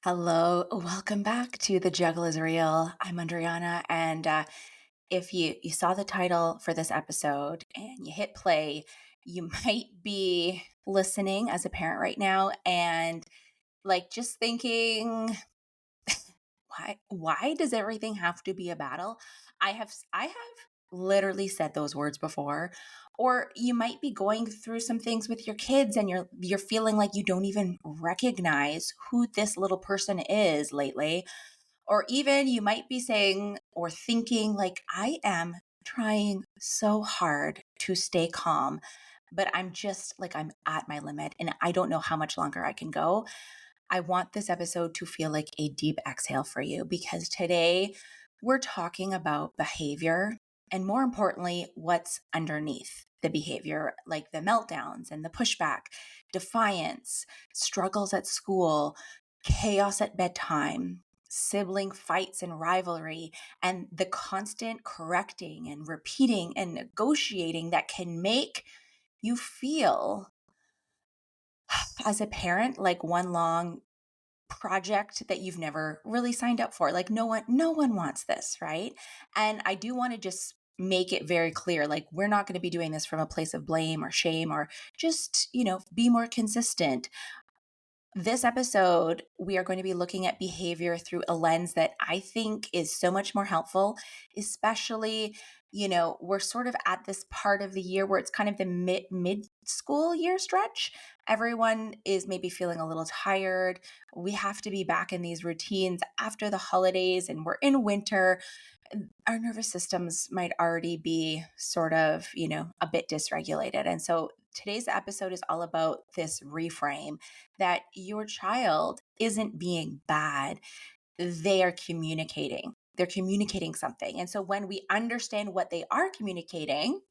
Hello, welcome back to The Juggle is Real. I'm Andryanna, and if you saw the title for this episode and you hit play, you might be listening as a parent right now and just thinking, why does everything have to be a battle? I have literally said those words before. Or you might be going through some things with your kids and you're feeling like you don't even recognize who this little person is lately. Or even you might be saying or thinking like I am trying so hard to stay calm, but I'm at my limit and I don't know how much longer I can go. I want this episode to feel like a deep exhale for you because today we're talking about behavior and more importantly, what's underneath the behavior, like the meltdowns and the pushback, defiance, struggles at school, chaos at bedtime, sibling fights and rivalry, and the constant correcting and repeating and negotiating that can make you feel as a parent like one long project that you've never really signed up for. Like no one wants this, right? And I do want to just make it very clear like we're not going to be doing this from a place of blame or shame or just, be more consistent. This episode, we are going to be looking at behavior through a lens that I think is so much more helpful, especially, we're sort of at this part of the year where it's kind of the mid school year stretch. Everyone is maybe feeling a little tired. We have to be back in these routines after the holidays and we're in winter. Our nervous systems might already be sort of, a bit dysregulated. And so today's episode is all about this reframe that your child isn't being bad. They are communicating. They're communicating something. And so when we understand what they are communicating,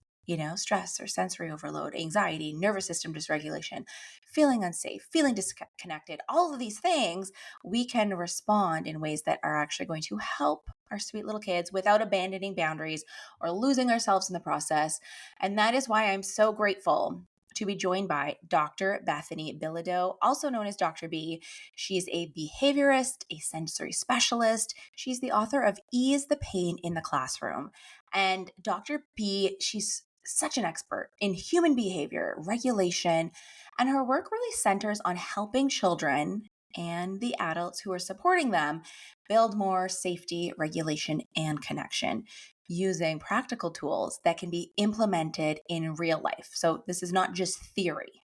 stress or sensory overload, anxiety, nervous system dysregulation, feeling unsafe, feeling disconnected, all of these things, we can respond in ways that are actually going to help our sweet little kids without abandoning boundaries or losing ourselves in the process. And that is why I'm so grateful to be joined by Dr. Bethany Bilodeau, also known as Dr. B. She's a behaviorist, a sensory specialist. She's the author of Ease the Pain in the Classroom. And Dr. B, she's such an expert in human behavior, regulation, and her work really centers on helping children and the adults who are supporting them build more safety, regulation, and connection using practical tools that can be implemented in real life. So this is not just theory.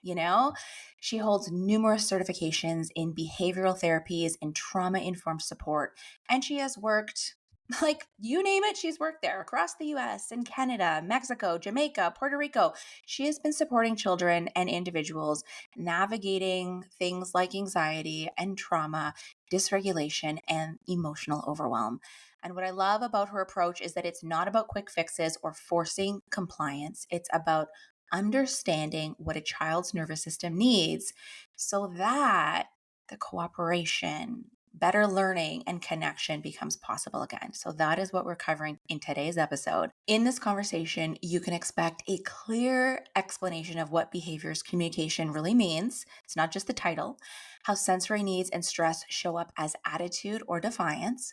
She holds numerous certifications in behavioral therapies and trauma-informed support, and she has worked like you name it, she's worked there across the US and Canada, Mexico, Jamaica, Puerto Rico. She has been supporting children and individuals navigating things like anxiety and trauma, dysregulation, and emotional overwhelm. And what I love about her approach is that it's not about quick fixes or forcing compliance. It's about understanding what a child's nervous system needs so that the cooperation, better learning, and connection becomes possible again. So that is what we're covering in today's episode. In this conversation, you can expect a clear explanation of what behaviorist communication really means. It's not just the title, how sensory needs and stress show up as attitude or defiance,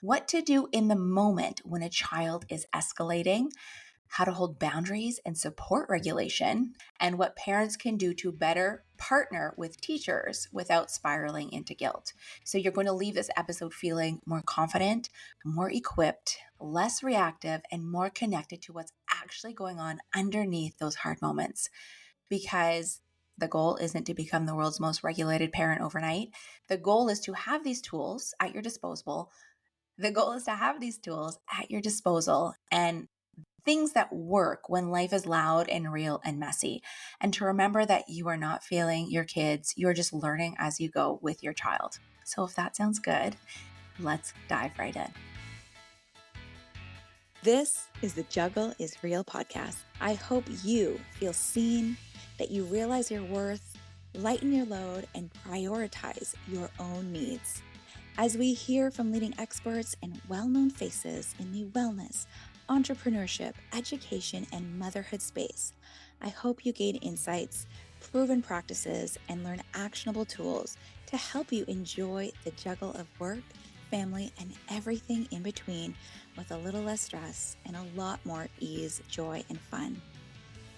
what to do in the moment when a child is escalating, how to hold boundaries and support regulation, and what parents can do to better partner with teachers without spiraling into guilt. So you're going to leave this episode feeling more confident, more equipped, less reactive, and more connected to what's actually going on underneath those hard moments. Because the goal isn't to become the world's most regulated parent overnight. The goal is to have these tools at your disposal. The goal is to have these tools at your disposal and things that work when life is loud and real and messy. And to remember that you are not failing your kids, you're just learning as you go with your child. So if that sounds good, let's dive right in. This is the Juggle is Real podcast. I hope you feel seen, that you realize your worth, lighten your load, and prioritize your own needs. As we hear from leading experts and well-known faces in the wellness, entrepreneurship, education, and motherhood space, I hope you gain insights, proven practices, and learn actionable tools to help you enjoy the juggle of work, family, and everything in between with a little less stress and a lot more ease, joy, and fun.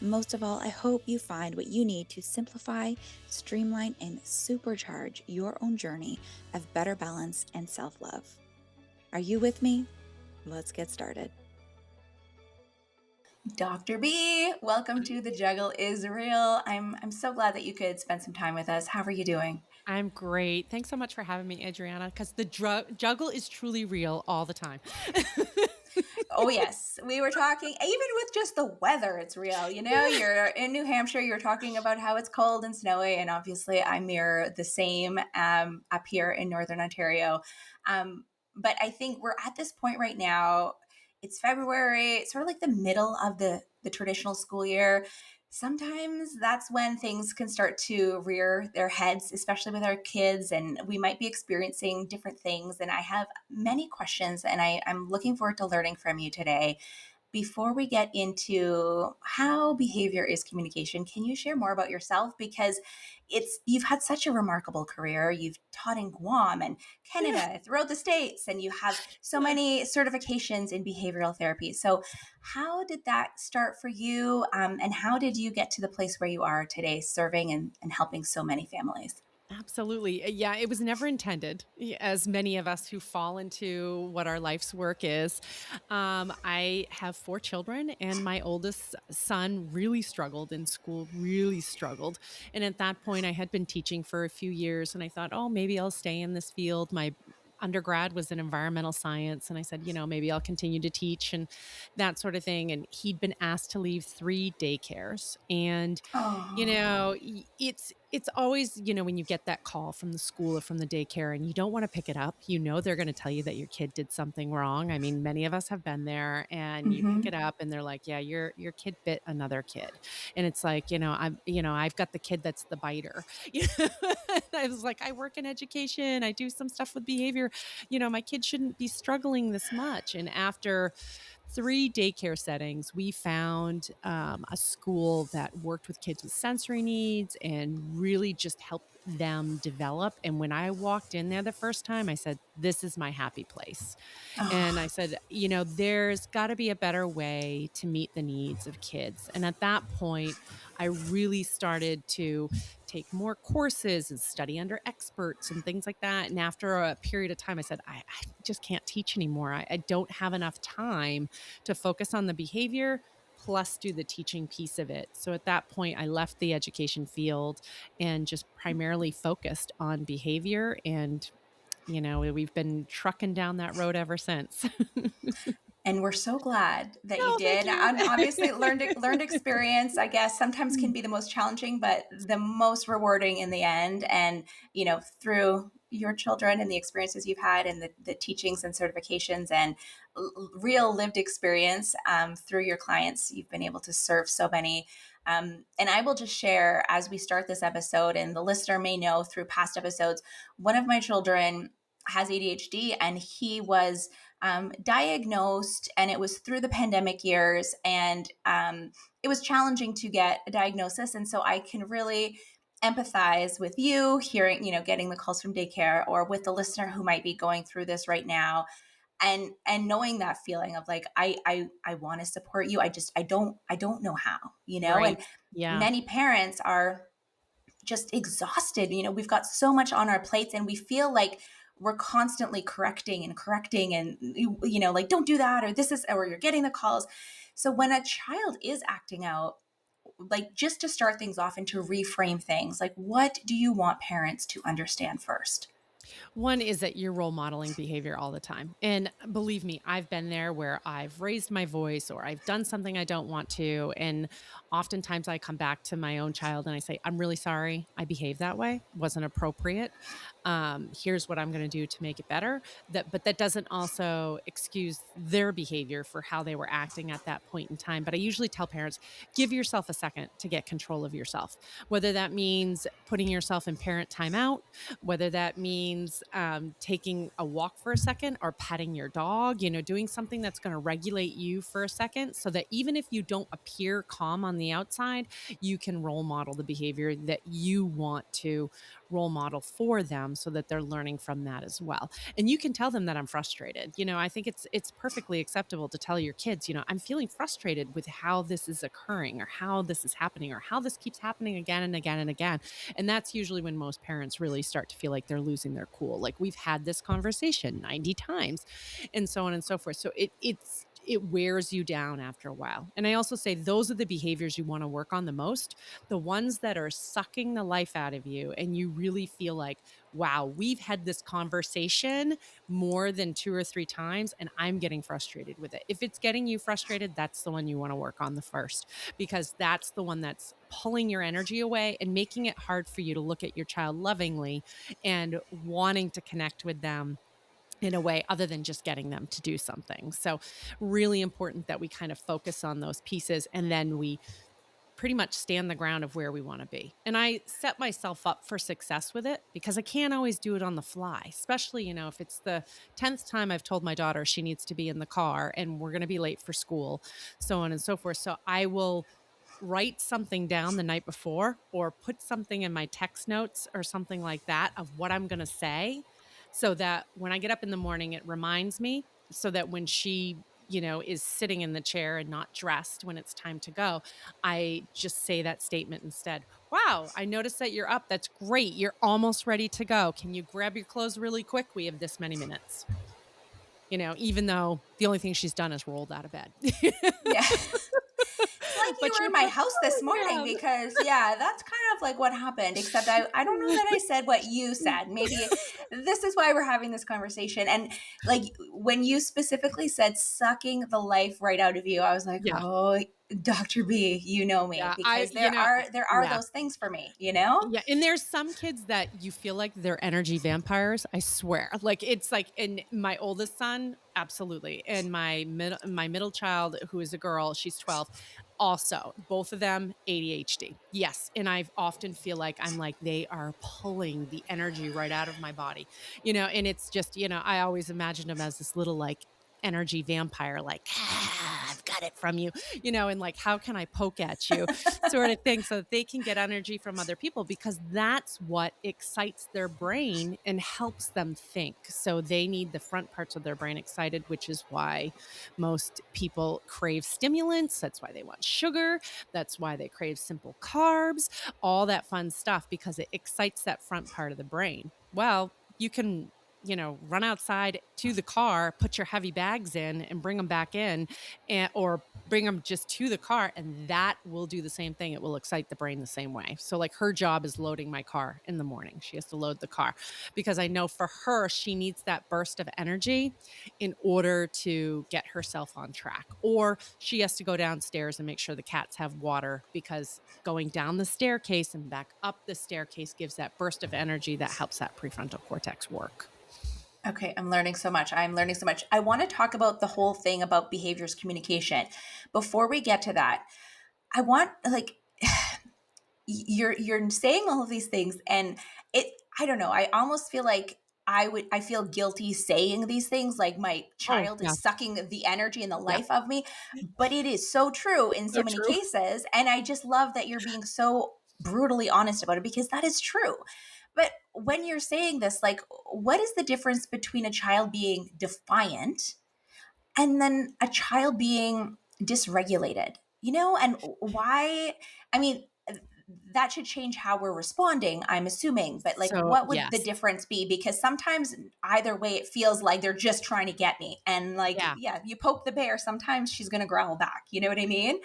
Most of all, I hope you find what you need to simplify, streamline, and supercharge your own journey of better balance and self love. Are you with me? Let's get started. Dr. B, welcome to The Juggle is Real. I'm so glad that you could spend some time with us. How are you doing? I'm great. Thanks so much for having me, Andryanna, because the juggle is truly real all the time. Oh, yes. We were talking, even with just the weather, it's real. Yeah. You're in New Hampshire, you're talking about how it's cold and snowy. And obviously, I mirror the same up here in Northern Ontario. But I think we're at this point right now. It's February, it's sort of like the middle of the traditional school year. Sometimes that's when things can start to rear their heads, especially with our kids, and we might be experiencing different things. And I have many questions, and I'm looking forward to learning from you today. Before we get into how behavior is communication, can you share more about yourself? Because you've had such a remarkable career. You've taught in Guam and Yeah. Canada, throughout the States, and you have so many certifications in behavioral therapy. So, how did that start for you? And how did you get to the place where you are today, serving and helping so many families? Absolutely. Yeah, it was never intended, as many of us who fall into what our life's work is. I have 4 children, and my oldest son really struggled in school, really struggled. And at that point, I had been teaching for a few years, and I thought, oh, maybe I'll stay in this field. My undergrad was in environmental science, and I said, maybe I'll continue to teach and that sort of thing. And he'd been asked to leave 3 daycares. And Oh, it's always, when you get that call from the school or from the daycare and you don't wanna pick it up, they're gonna tell you that your kid did something wrong. I mean, many of us have been there, and you pick it hmm. up and they're like, "Yeah, your kid bit another kid." And it's like, I've got the kid that's the biter. You know? I was like, "I work in education, I do some stuff with behavior, my kid shouldn't be struggling this much." And after 3 daycare settings, we found a school that worked with kids with sensory needs and really just helped them develop. And when I walked in there the first time, I said, "This is my happy place." And I Oh, said, there's got to be a better way to meet the needs of kids. And at that point, I really started to take more courses and study under experts and things like that. And after a period of time, I said, I just can't teach anymore. I don't have enough time to focus on the behavior plus do the teaching piece of it. So at that point, I left the education field and just primarily focused on behavior. And, we've been trucking down that road ever since. and we're so glad that you Oh, thank did. you. And obviously, learned experience, I guess, sometimes can be the most challenging, but the most rewarding in the end. And through your children and the experiences you've had, and the teachings and certifications and real lived experience through your clients, you've been able to serve so many. And I will just share as we start this episode, and the listener may know through past episodes, one of my children has ADHD, and he was diagnosed, and it was through the pandemic years, and it was challenging to get a diagnosis. And so I can really empathize with you hearing, getting the calls from daycare, or with the listener who might be going through this right now, and knowing that feeling of like, I want to support you. I don't know how, and Right. Yeah. many parents are just exhausted. We've got so much on our plates, and we feel like we're constantly correcting and like, don't do that, or this is, or you're getting the calls. So when a child is acting out, like, just to start things off and to reframe things, like, what do you want parents to understand first? One is that you're role modeling behavior all the time. And believe me, I've been there where I've raised my voice or I've done something I don't want to. And oftentimes I come back to my own child and I say, "I'm really sorry. I behaved that way. Wasn't appropriate." Here's what I'm going to do to make it better. But that doesn't also excuse their behavior for how they were acting at that point in time. But I usually tell parents, give yourself a second to get control of yourself, whether that means putting yourself in parent timeout, whether that means taking a walk for a second or petting your dog, doing something that's going to regulate you for a second so that even if you don't appear calm on the outside, you can role model the behavior that you want to role model for them so that they're learning from that as well. And you can tell them that I'm frustrated. I think it's perfectly acceptable to tell your kids, I'm feeling frustrated with how this is occurring or how this is happening or how this keeps happening again and again and again. And that's usually when most parents really start to feel like they're losing their cool. Like we've had this conversation 90 times and so on and so forth. So it wears you down after a while. And I also say those are the behaviors you want to work on the most, the ones that are sucking the life out of you. And you really feel like, wow, we've had this conversation more than 2 or 3 times and I'm getting frustrated with it. If it's getting you frustrated, that's the one you want to work on the first, because that's the one that's pulling your energy away and making it hard for you to look at your child lovingly and wanting to connect with them in a way other than just getting them to do something. So, really important that we kind of focus on those pieces and then we pretty much stand the ground of where we want to be. And I set myself up for success with it because I can't always do it on the fly, especially, if it's the 10th time I've told my daughter she needs to be in the car and we're going to be late for school, so on and so forth. So, I will write something down the night before or put something in my text notes or something like that of what I'm going to say so that when I get up in the morning, it reminds me so that when she, is sitting in the chair and not dressed when it's time to go, I just say that statement instead. Wow, I noticed that you're up. That's great. You're almost ready to go. Can you grab your clothes really quick? We have this many minutes. Even though the only thing she's done is rolled out of bed. Yeah. It's like you But were you're in my like, house this oh, morning yeah. because yeah, that's kind of like what happened, except I don't know that I said what you said. Maybe this is why we're having this conversation. And like when you specifically said sucking the life right out of you, I was like, Yeah. "Oh, Dr. B, you know me," Yeah, because there are yeah. those things for me, you know? Yeah, and there's some kids that you feel like they're energy vampires, I swear. Like, it's like and my oldest son, absolutely, and my middle child, who is a girl, she's 12, also, both of them ADHD. Yes, and I've often feel like I'm like, they are pulling the energy right out of my body, and it's just, I always imagined him as this little, like, energy vampire, like, "Ah, I've got it from you," and like, "How can I poke at you?" sort of thing so that they can get energy from other people because that's what excites their brain and helps them think. So they need the front parts of their brain excited, which is why most people crave stimulants. That's why they want sugar. That's why they crave simple carbs, all that fun stuff because it excites that front part of the brain. Well, you can run outside to the car, put your heavy bags in and bring them back in or bring them just to the car and that will do the same thing. It will excite the brain the same way. So like her job is loading my car in the morning. She has to load the car because I know for her, she needs that burst of energy in order to get herself on track. Or she has to go downstairs and make sure the cats have water because going down the staircase and back up the staircase gives that burst of energy that helps that prefrontal cortex work. Okay, I'm learning so much. I'm learning so much. I want to talk about the whole thing about behaviors communication. Before we get to that, I want like you're saying all of these things and it I don't know, I almost feel like I feel guilty saying these things like my Oh, child yeah. is sucking the energy and the Yeah. life of me, but it is so true in so So many true. cases and I just love that you're being so brutally honest about it because that is true. But when you're saying this, like what is the difference between a child being defiant and then a child being dysregulated, and why? I mean, that should change how we're responding, I'm assuming, but like, So, what would the yes. difference be? Because sometimes either way, it feels like they're just trying to get me. And like, Yeah. yeah, you poke the bear, sometimes she's going to growl back. You know what I mean?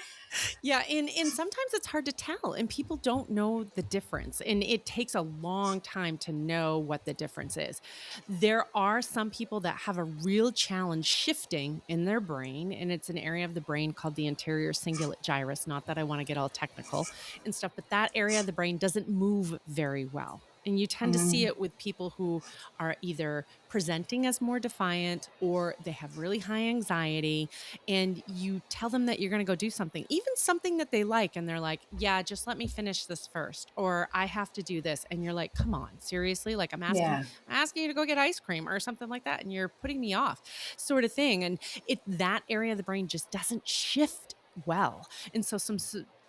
Yeah, and sometimes it's hard to tell, and people don't know the difference, and it takes a long time to know what the difference is. There are some people that have a real challenge shifting in their brain, and it's an area of the brain called the anterior cingulate gyrus. Not that I want to get all technical and stuff, but that area of the brain doesn't move very well. And you tend to see Mhm. it with people who are either presenting as more defiant or they have really high anxiety. And you tell them that you're going to go do something, even something that they like. And they're like, yeah, just let me finish this first. Or I have to do this. And you're like, come on, seriously? Like Yeah. I'm asking you to go get ice cream or something like that. And you're putting me off, sort of thing. And that area of the brain just doesn't shift well. And so some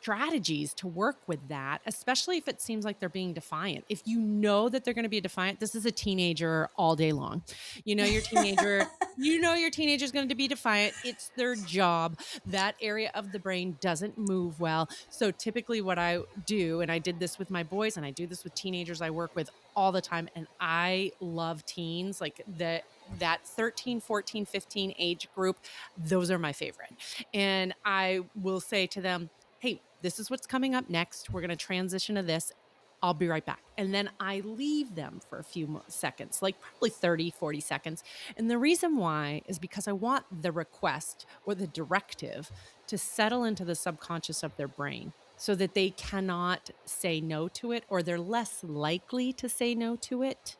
strategies to work with that, especially if it seems like they're being defiant. If you know that they're going to be defiant, this is a teenager all day long. You know your teenager, your teenager is going to be defiant. It's their job. That area of the brain doesn't move well. So typically what I do, and I did this with my boys and I do this with teenagers I work with all the time, and I love teens, like that 13, 14, 15 age group, those are my favorite. And I will say to them, hey, this is what's coming up next. We're going to transition to this. I'll be right back. And then I leave them for a few seconds, like probably 30, 40 seconds. And the reason why is because I want the request or the directive to settle into the subconscious of their brain so that they cannot say no to it, or they're less likely to say no to it.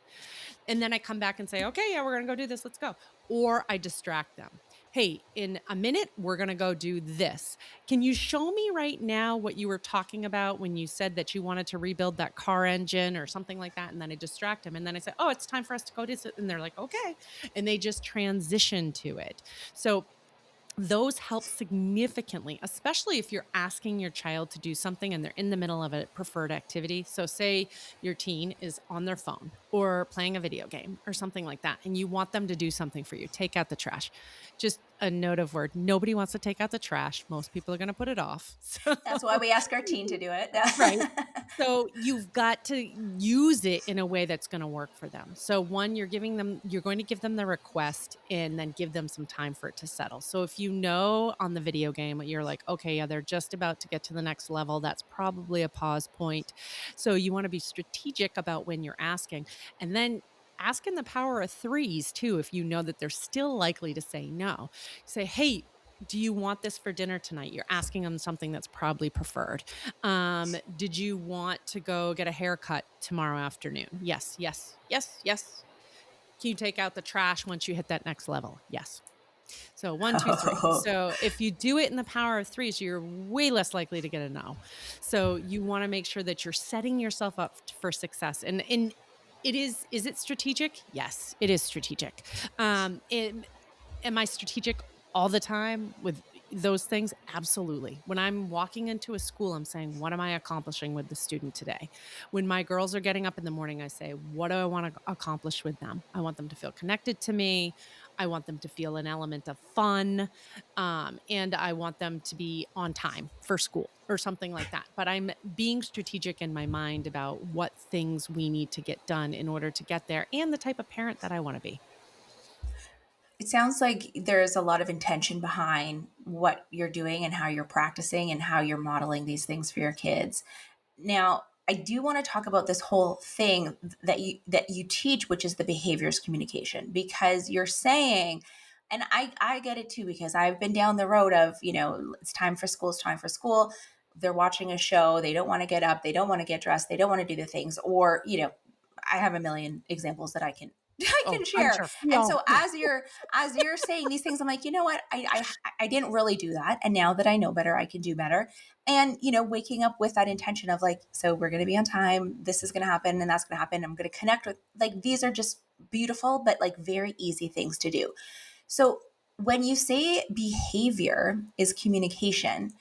And then I come back and say, okay, yeah, we're going to go do this. Let's go. Or I distract them. Hey, in a minute, we're going to go do this. Can you show me right now what you were talking about when you said that you wanted to rebuild that car engine or something like that? And then I distract them. And then I say, oh, it's time for us to go do this. And they're like, okay. And they just transition to it. So those help significantly, especially if you're asking your child to do something and they're in the middle of a preferred activity. So, say your teen is on their phone or playing a video game or something like that, and you want them to do something for you, take out the trash. Just a note of word, nobody wants to take out the trash. Most people are going to put it off. So, That's why we ask our teen to do it. right. So you've got to use it in a way that's going to work for them. So one, you're going to give them the request and then give them some time for it to settle. So if you know on the video game, you're like, okay, yeah, they're just about to get to the next level. That's probably a pause point. So you want to be strategic about when you're asking, and then ask in the power of threes too. If you know that they're still likely to say no, say, hey, do you want this for dinner tonight? You're asking them something that's probably preferred. Did you want to go get a haircut tomorrow afternoon? Yes, yes, yes, yes. Can you take out the trash once you hit that next level? Yes. So one, two, three. Oh, So if you do it in the power of threes, you're way less likely to get a no. So you want to make sure that you're setting yourself up for success. And is it strategic? Yes, it is strategic. Am I strategic all the time with those things? Absolutely. When I'm walking into a school, I'm saying, what am I accomplishing with the student today? When my girls are getting up in the morning, I say, what do I want to accomplish with them? I want them to feel connected to me. I want them to feel an element of fun. And I want them to be on time for school or something like that. But I'm being strategic in my mind about what things we need to get done in order to get there and the type of parent that I want to be. it sounds like there's a lot of intention behind what you're doing and how you're practicing and how you're modeling these things for your kids. Now, I do want to talk about this whole thing that you teach, which is the behaviors communication, because you're saying, and I get it too, because I've been down the road of, it's time for school, it's time for school. They're watching a show, they don't want to get up, they don't want to get dressed, they don't want to do the things, or I have a million examples that I can I Oh, can I'm share. sure. We And all, so yeah. as you're saying these things, I'm like, you know what? I didn't really do that. And now that I know better, I can do better. And waking up with that intention of like, so we're going to be on time, this is going to happen and that's going to happen, I'm going to connect with, like, these are just beautiful but like very easy things to do. So when you say behavior is communication,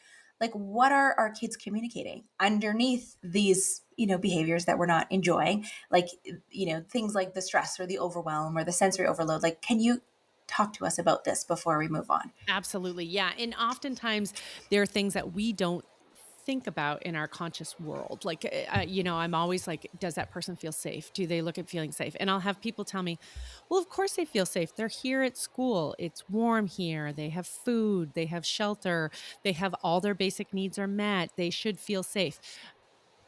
like, what are our kids communicating underneath these behaviors that we're not enjoying, like, things like the stress or the overwhelm or the sensory overload? Like, can you talk to us about this before we move on? Absolutely. Yeah. And oftentimes there are things that we don't think about in our conscious world. Like, I'm always like, does that person feel safe? Do they look at feeling safe? And I'll have people tell me, well, of course they feel safe. They're here at school. It's warm here. They have food. They have shelter. They have all their basic needs are met. They should feel safe.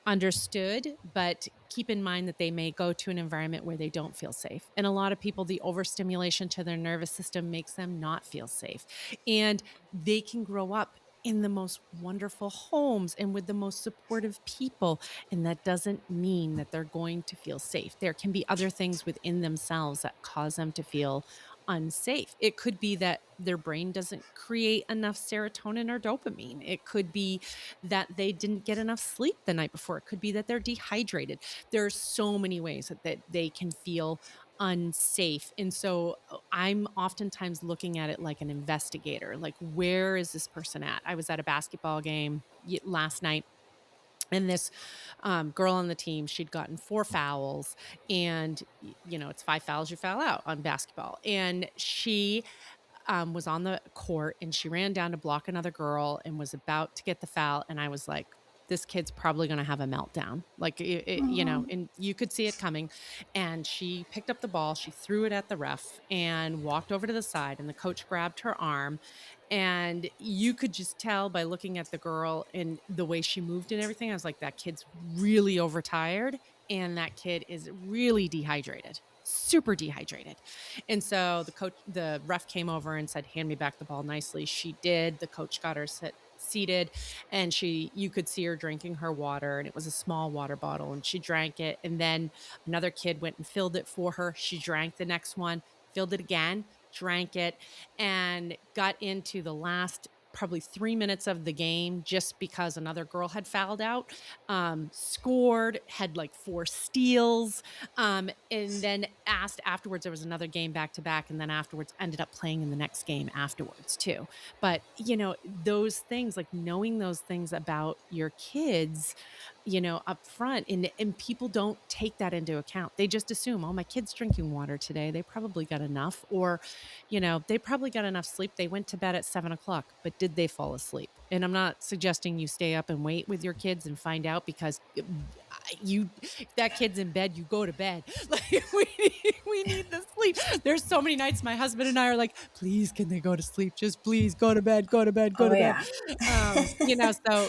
Understood, but keep in mind that they may go to an environment where they don't feel safe. And a lot of people, the overstimulation to their nervous system makes them not feel safe. And they can grow up in the most wonderful homes and with the most supportive people. And that doesn't mean that they're going to feel safe. There can be other things within themselves that cause them to feel unsafe. It could be that their brain doesn't create enough serotonin or dopamine. It could be that they didn't get enough sleep the night before. It could be that they're dehydrated. There are so many ways that they can feel unsafe. And so I'm oftentimes looking at it like an investigator, like, where is this person at? I was at a basketball game last night, and this girl on the team, she'd gotten 4 fouls, and it's 5 fouls, you foul out on basketball. And she was on the court, and she ran down to block another girl and was about to get the foul. And I was like, this kid's probably going to have a meltdown. Like, Mhm. and you could see it coming. And she picked up the ball, she threw it at the ref and walked over to the side. And the coach grabbed her arm. And you could just tell by looking at the girl and the way she moved and everything. I was like, that kid's really overtired. And that kid is really dehydrated, super dehydrated. And so the ref came over and said, "Hand me back the ball nicely." She did. The coach got her seated, and you could see her drinking her water, and it was a small water bottle, and she drank it. And then another kid went and filled it for her. She drank the next one, filled it again, drank it, and got into the last probably 3 minutes of the game just because another girl had fouled out, scored, had like 4 steals, and then asked afterwards. There was another game back to back, and then afterwards ended up playing in the next game afterwards too. But those things, like knowing those things about your kids, up front, and people don't take that into account. They just assume, oh, my kid's drinking water today. They probably got enough, or, they probably got enough sleep. They went to bed at 7 o'clock, but did they fall asleep? And I'm not suggesting you stay up and wait with your kids and find out, because if that kid's in bed, you go to bed. Like, we need the sleep. There's so many nights my husband and I are like, please, can they go to sleep? Just please go to bed, go to bed, go Oh to bed. yeah. So,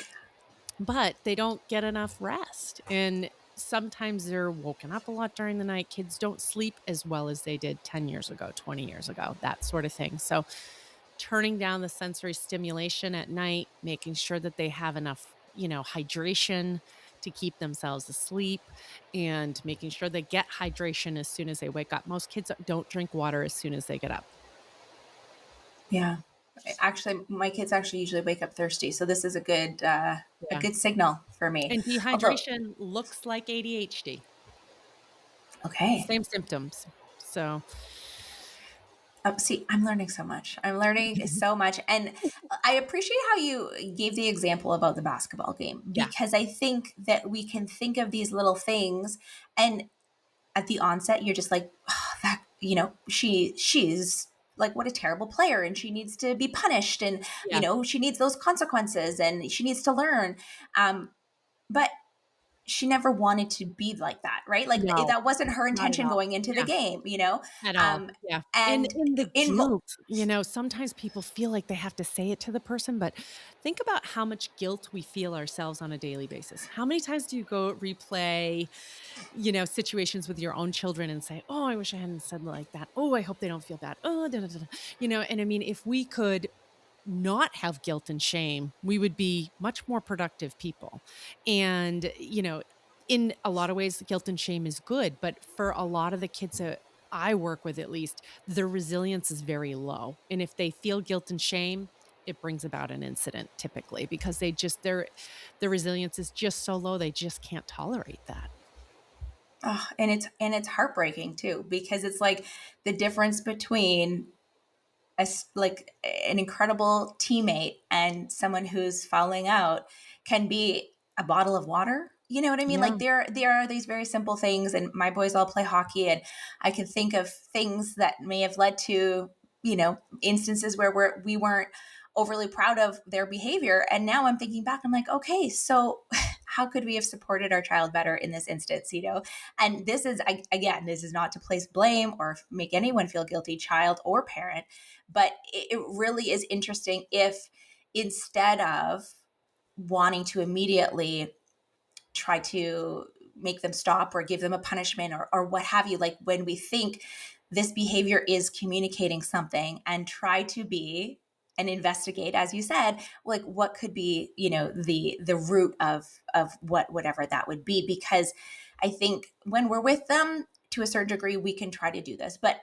but they don't get enough rest. And sometimes they're woken up a lot during the night. Kids don't sleep as well as they did 10 years ago, 20 years ago, that sort of thing. So, turning down the sensory stimulation at night, making sure that they have enough, hydration to keep themselves asleep, and making sure they get hydration as soon as they wake up. Most kids don't drink water as soon as they get up. Yeah. Actually, my kids actually usually wake up thirsty, so this is a Yeah. good signal for me. And Although, dehydration looks like ADHD, okay. same symptoms. So, See, I'm learning so much. I'm learning so much. And I appreciate how you gave the example about the basketball game, yeah. because I think that we can think of these little things, and at the onset you're just like, oh, that, she's like, what a terrible player, and she needs to be punished, and Yeah. she needs those consequences, and she needs to learn. But she never wanted to be like that, right? Like, No, that wasn't her not at intention all. going into the Yeah. game. At all, Um, yeah, and and the in guilt, sometimes people feel like they have to say it to the person, but think about how much guilt we feel ourselves on a daily basis. How many times do you go replay, situations with your own children and say, "Oh, I wish I hadn't said like that. Oh, I hope they don't feel bad. Oh, da, da, da, da." And I mean, if we could not have guilt and shame, we would be much more productive people. And, in a lot of ways, guilt and shame is good. But for a lot of the kids that I work with, at least, their resilience is very low. And if they feel guilt and shame, it brings about an incident typically, because their resilience is just so low, they just can't tolerate that. and it's heartbreaking too, because it's like the difference between like an incredible teammate and someone who's falling out can be a bottle of water. You know what I mean? Yeah. Like, there are these very simple things, and my boys all play hockey, and I can think of things that may have led to instances where we weren't overly proud of their behavior, and now I'm thinking back, I'm like, okay, so how could we have supported our child better in this instance? And this is, again, this is not to place blame or make anyone feel guilty, child or parent, but it really is interesting if, instead of wanting to immediately try to make them stop or give them a punishment, or what have you, like, when we think this behavior is communicating something, and try to be and investigate, as you said, like what could be, the root of whatever that would be. Because I think when we're with them, to a certain degree, we can try to do this. But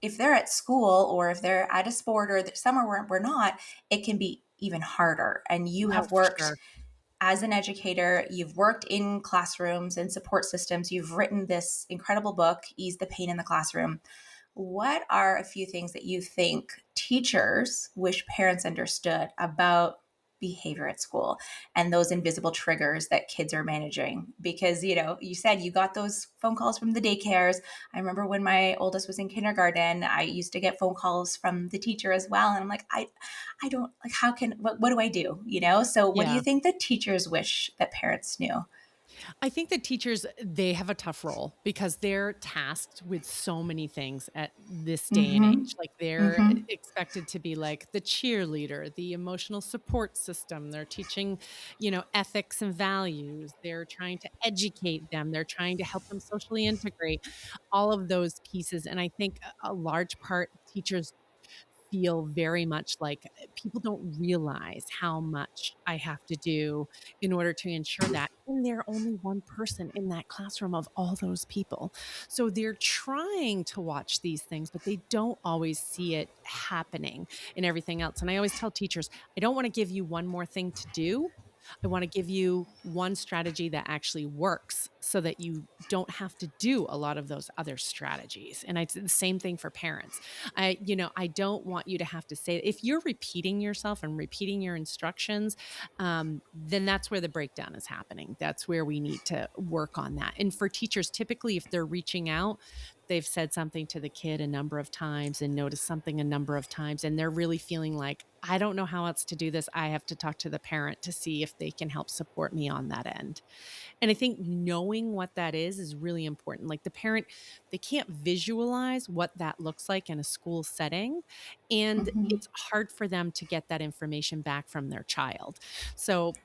if they're at school or if they're at a sport or somewhere where we're not, it can be even harder. And you Oh, have for worked sure. as an educator, you've worked in classrooms and support systems, you've written this incredible book, Ease the Pain in the Classroom. What are a few things that you think teachers wish parents understood about behavior at school and those invisible triggers that kids are managing? Because, you said you got those phone calls from the daycares. I remember when my oldest was in kindergarten, I used to get phone calls from the teacher as well. And I'm like, I don't like, what do I do? So what do you Yeah. think that teachers wish that parents knew? I think that teachers, they have a tough role because they're tasked with so many things at this day and Mm-hmm. age. Like they're Mm-hmm. expected to be like the cheerleader, the emotional support system. They're teaching, ethics and values. They're trying to educate them. They're trying to help them socially integrate all of those pieces. And I think a large part teachers feel very much like people don't realize how much I have to do in order to ensure that. And they're only one person in that classroom of all those people. So they're trying to watch these things, but they don't always see it happening in everything else. And I always tell teachers, I don't want to give you one more thing to do. I want to give you one strategy that actually works so that you don't have to do a lot of those other strategies. And it's the same thing for parents. I don't want you to have to say if you're repeating yourself and repeating your instructions, then that's where the breakdown is happening. That's where we need to work on that. And for teachers, typically, if they're reaching out, they've said something to the kid a number of times and noticed something a number of times, and they're really feeling like, I don't know how else to do this. I have to talk to the parent to see if they can help support me on that end. And I think knowing what that is really important. Like the parent, they can't visualize what that looks like in a school setting. And Mm-hmm. it's hard for them to get that information back from their child. So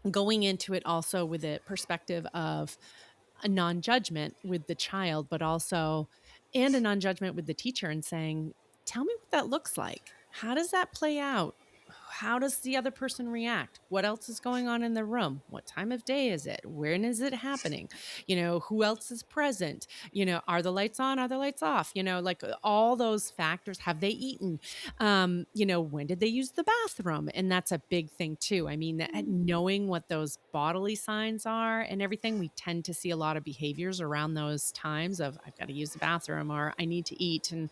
going into it also with a perspective of a non-judgment with the child, but also and a non-judgment with the teacher and saying, "Tell me what that looks like. How does that play out? How does the other person react? What else is going on in the room? What time of day is it? When is it happening? Who else is present? Are the lights on? Are the lights off? Like all those factors. Have they eaten? When did they use the bathroom? And that's a big thing too. I mean, knowing what those bodily signs are and everything, we tend to see a lot of behaviors around those times of I've got to use the bathroom or I need to eat. And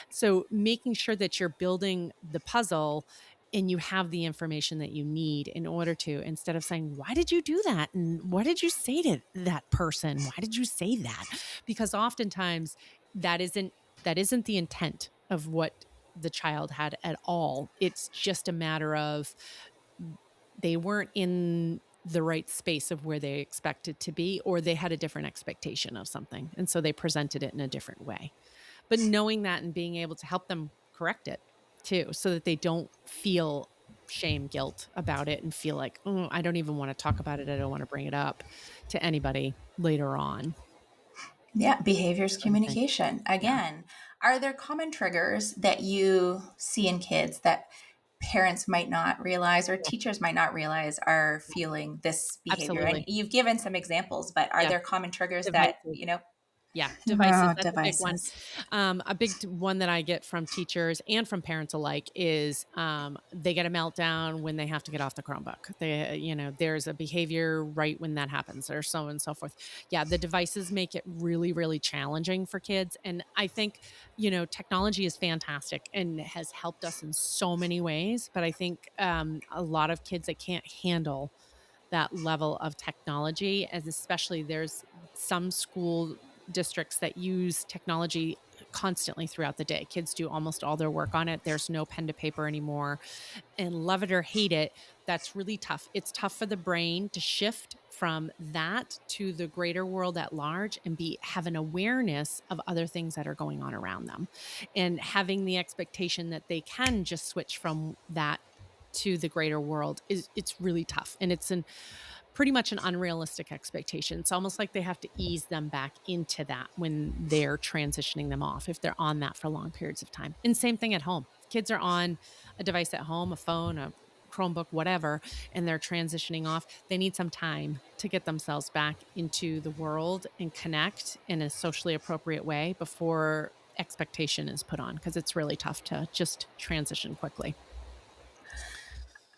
so making sure that you're building the puzzle and you have the information that you need in order to, instead of saying, why did you do that? And what did you say to that person? Why did you say that? Because oftentimes that isn't that isn't the intent of what the child had at all. It's just a matter of they weren't in the right space of where they expected to be, or they had a different expectation of something. And so they presented it in a different way. But knowing that and being able to help them correct it too, so that they don't feel shame, guilt about it and feel like, "Oh, I don't even wanna talk about it. I don't wanna bring it up to anybody later on." Yeah, behaviors What I think. communication. Yeah. Again, are there common triggers that you see in kids that parents might not realize or Yeah. teachers might not realize are feeling this behavior? And Absolutely. you've given some examples, but are Yeah. there common triggers that, Devices. Yeah, devices, oh, that's a big one. devices. A big one that I get from teachers and from parents alike is, they get a meltdown when they have to get off the Chromebook. There's a behavior right when that happens or so and so forth. Yeah, the devices make it really, really challenging for kids, and I think, technology is fantastic and has helped us in so many ways, but I think, a lot of kids that can't handle that level of technology, as especially there's some school districts that use technology constantly throughout the day. Kids do almost all their work on it. There's no pen to paper anymore. And love it or hate it, that's really tough. It's tough for the brain to shift from that to the greater world at large and have an awareness of other things that are going on around them. And having the expectation that they can just switch from that to the greater world is it's really tough. And it's an pretty much an unrealistic expectation. It's almost like they have to ease them back into that when they're transitioning them off if they're on that for long periods of time. And same thing at home. Kids are on a device at home, a phone, a Chromebook, whatever, and they're transitioning off. They need some time to get themselves back into the world and connect in a socially appropriate way before expectation is put on, because it's really tough to just transition quickly.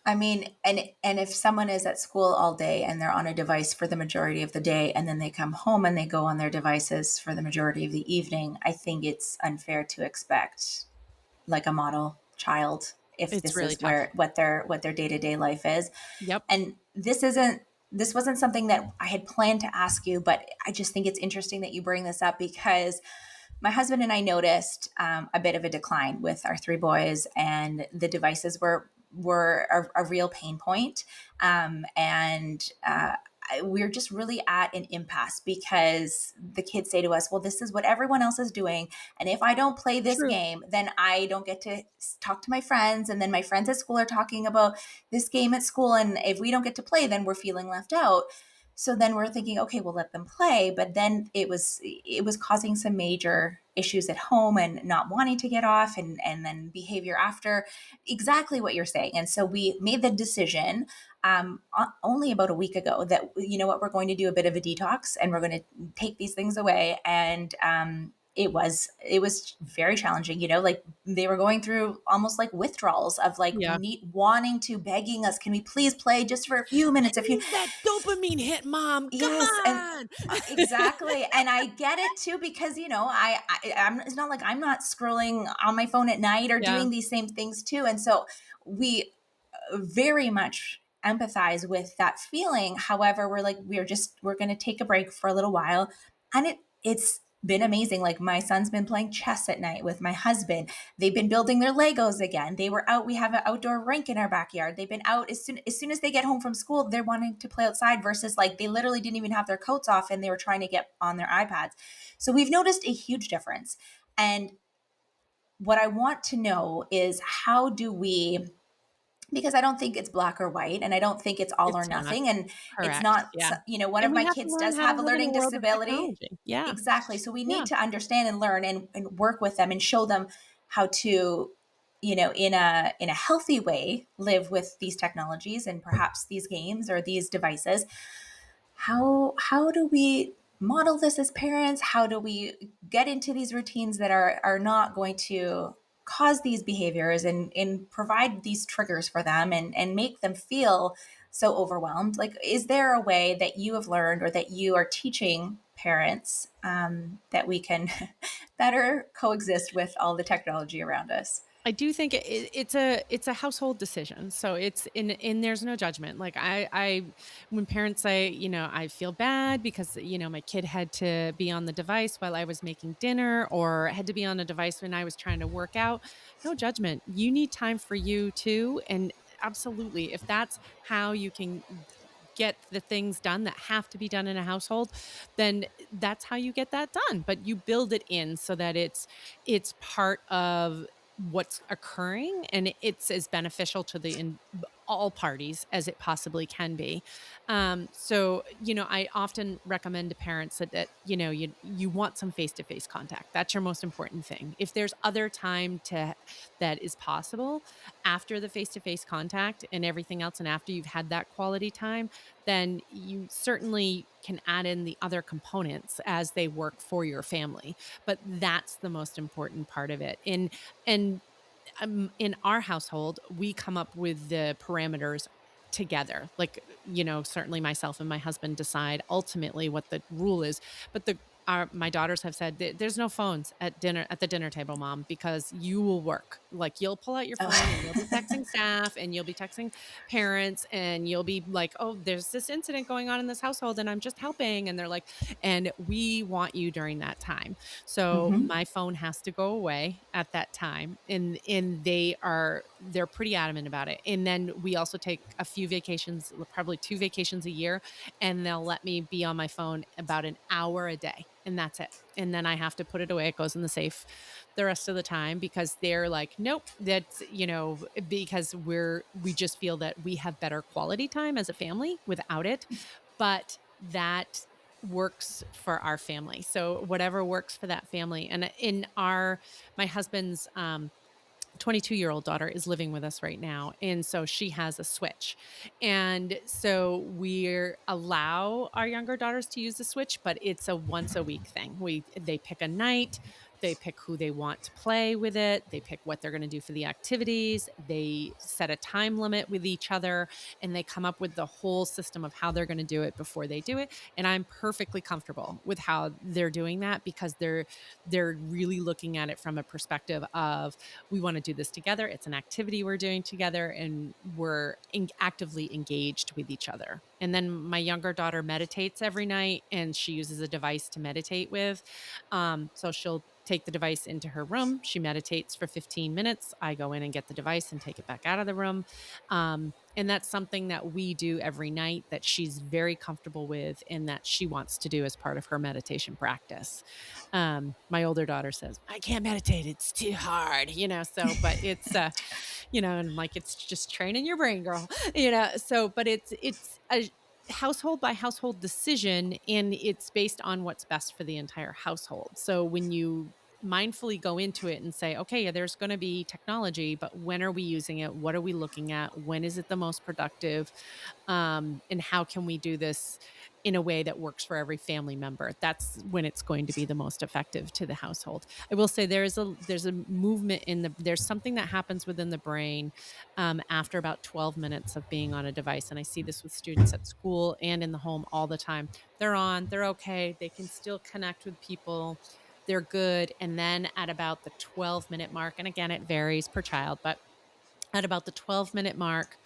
I mean, and if someone is at school all day and they're on a device for the majority of the day and then they come home and they go on their devices for the majority of the evening, I think it's unfair to expect like a model child if It's this really is tough. what their day-to-day life is. Yep. And this wasn't something that I had planned to ask you, but I just think it's interesting that you bring this up because my husband and I noticed a bit of a decline with our three boys, and the devices were a real pain point. And we're just really at an impasse because the kids say to us, well, this is what everyone else is doing. And if I don't play this True. game, then I don't get to talk to my friends. And then my friends at school are talking about this game at school. And if we don't get to play, then we're feeling left out. So then we're thinking, okay, we'll let them play. But then it was causing some major issues at home and not wanting to get off, and then behavior after, exactly what you're saying. And so we made the decision only about a week ago that, you know what, we're going to do a bit of a detox and we're going to take these things away. And it was very challenging, like they were going through almost like withdrawals of like Yeah. wanting to, begging us, can we please play just for a few I minutes, a few. need that dopamine hit, mom. Come Yes, and on. exactly, and I get it too because I'm. It's not like I'm not scrolling on my phone at night or Yeah. doing these same things too, and so we very much empathize with that feeling. However, we're like, we're going to take a break for a little while, and it's been amazing. Like my son's been playing chess at night with my husband. They've been building their Legos again. They were out. We have an outdoor rink in our backyard. They've been out as soon as they get home from school. They're wanting to play outside versus like they literally didn't even have their coats off and they were trying to get on their iPads. So we've noticed a huge difference. And what I want to know is how do we, because I don't think it's black or white and I don't think it's all or It's not. nothing. And it's Correct. not, Yeah. one of And we my have to kids learn does how to have a live in a learning world of disability. technology. Yeah. Exactly. So we Yeah. need to understand and learn and work with them and show them how to, in a healthy way, live with these technologies and perhaps these games or these devices. How do we model this as parents? How do we get into these routines that are not going to cause these behaviors and provide these triggers for them and make them feel so overwhelmed? Like, is there a way that you have learned or that you are teaching parents that we can better coexist with all the technology around us? I do think it's a household decision. So it's in there's no judgment. Like when parents say, I feel bad because, my kid had to be on the device while I was making dinner or had to be on a device when I was trying to work out. No judgment. You need time for you too. And absolutely, if that's how you can get the things done that have to be done in a household, then that's how you get that done. But you build it in so that it's part of what's occurring and it's as beneficial to all parties as it possibly can be. So I often recommend to parents that you want some face-to-face contact. That's your most important thing. If there's other time to that is possible after the face-to-face contact and everything else, and after you've had that quality time, then you certainly can add in the other components as they work for your family. But that's the most important part of it. And in our household, we come up with the parameters together. Like, certainly myself and my husband decide ultimately what the rule is. But my daughters have said there's no phones at the dinner table, mom, because you will work. Like you'll pull out your phone and you'll be Oh. texting staff and you'll be texting parents and you'll be like, oh, there's this incident going on in this household and I'm just helping. And they're like, and we want you during that time. So Hmm. my phone has to go away at that time, and they're pretty adamant about it. And then we also take a few vacations, probably 2 vacations a year, and they'll let me be on my phone about an hour a day, and that's it. And then I have to put it away. It goes in the safe the rest of the time because they're like, nope, that's, because we just feel that we have better quality time as a family without it. But that works for our family. So whatever works for that family. And my husband's 22-year-old daughter is living with us right now, and so she has a Switch. And so we allow our younger daughters to use the Switch, but it's a once a week thing. They pick a night, they pick who they want to play with it, they pick what they're going to do for the activities, they set a time limit with each other, and they come up with the whole system of how they're going to do it before they do it. And I'm perfectly comfortable with how they're doing that because they're really looking at it from a perspective of we want to do this together. It's an activity we're doing together, and we're actively engaged with each other. And then my younger daughter meditates every night, and she uses a device to meditate with. So she'll take the device into her room. She meditates for 15 minutes. I go in and get the device and take it back out of the room. And that's something that we do every night that she's very comfortable with and that she wants to do as part of her meditation practice. My older daughter says, "I can't meditate. It's too hard," but and I'm like, it's just training your brain, girl, but it's a household by household decision, and it's based on what's best for the entire household. So when you mindfully go into it and say, okay, yeah, there's going to be technology, but when are we using it? What are we looking at? When is it the most productive? And how can we do this in a way that works for every family member? That's when it's going to be the most effective to the household. I will say there's a movement there's something that happens within the brain after about 12 minutes of being on a device. And I see this with students at school and in the home all the time. They're okay. They can still connect with people. They're good. And then at about the 12-minute mark, and again, it varies per child, but at about the 12-minute mark,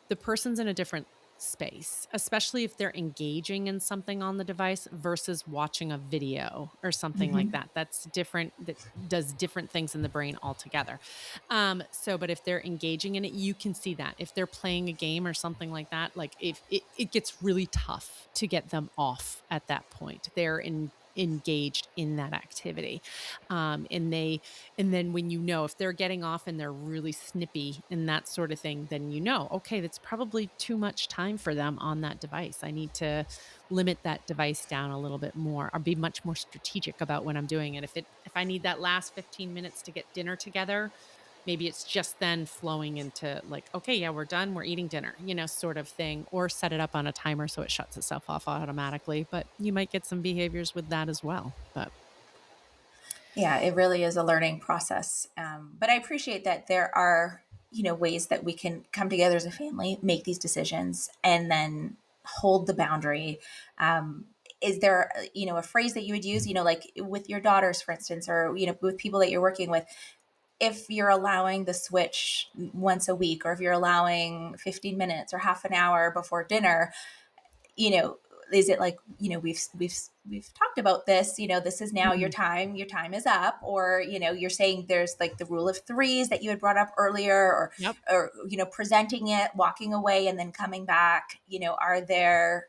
the person's in a different space, especially if they're engaging in something on the device versus watching a video or something like Mhm. that. That's different, that does different things in the brain altogether. But if they're engaging in it, you can see that. If they're playing a game or something like that, like if it gets really tough to get them off at that point. Engaged in that activity. And then when if they're getting off and they're really snippy and that sort of thing, then okay, that's probably too much time for them on that device. I need to limit that device down a little bit more or be much more strategic about when I'm doing it. If I need that last 15 minutes to get dinner together, maybe it's just then flowing into like, okay, yeah, we're done, we're eating dinner, sort of thing, or set it up on a timer so it shuts itself off automatically. But you might get some behaviors with that as well. But Yeah, it really is a learning process. But I appreciate that there are, ways that we can come together as a family, make these decisions, and then hold the boundary. Is there, a phrase that you would use, like with your daughters, for instance, or, with people that you're working with, if you're allowing the switch once a week, or if you're allowing 15 minutes or half an hour before dinner, you know, is it like, we've talked about this, this is now mhm. your time is up, or, you're saying there's like the rule of threes that you had brought up earlier, Yep. or, presenting it, walking away and then coming back, are there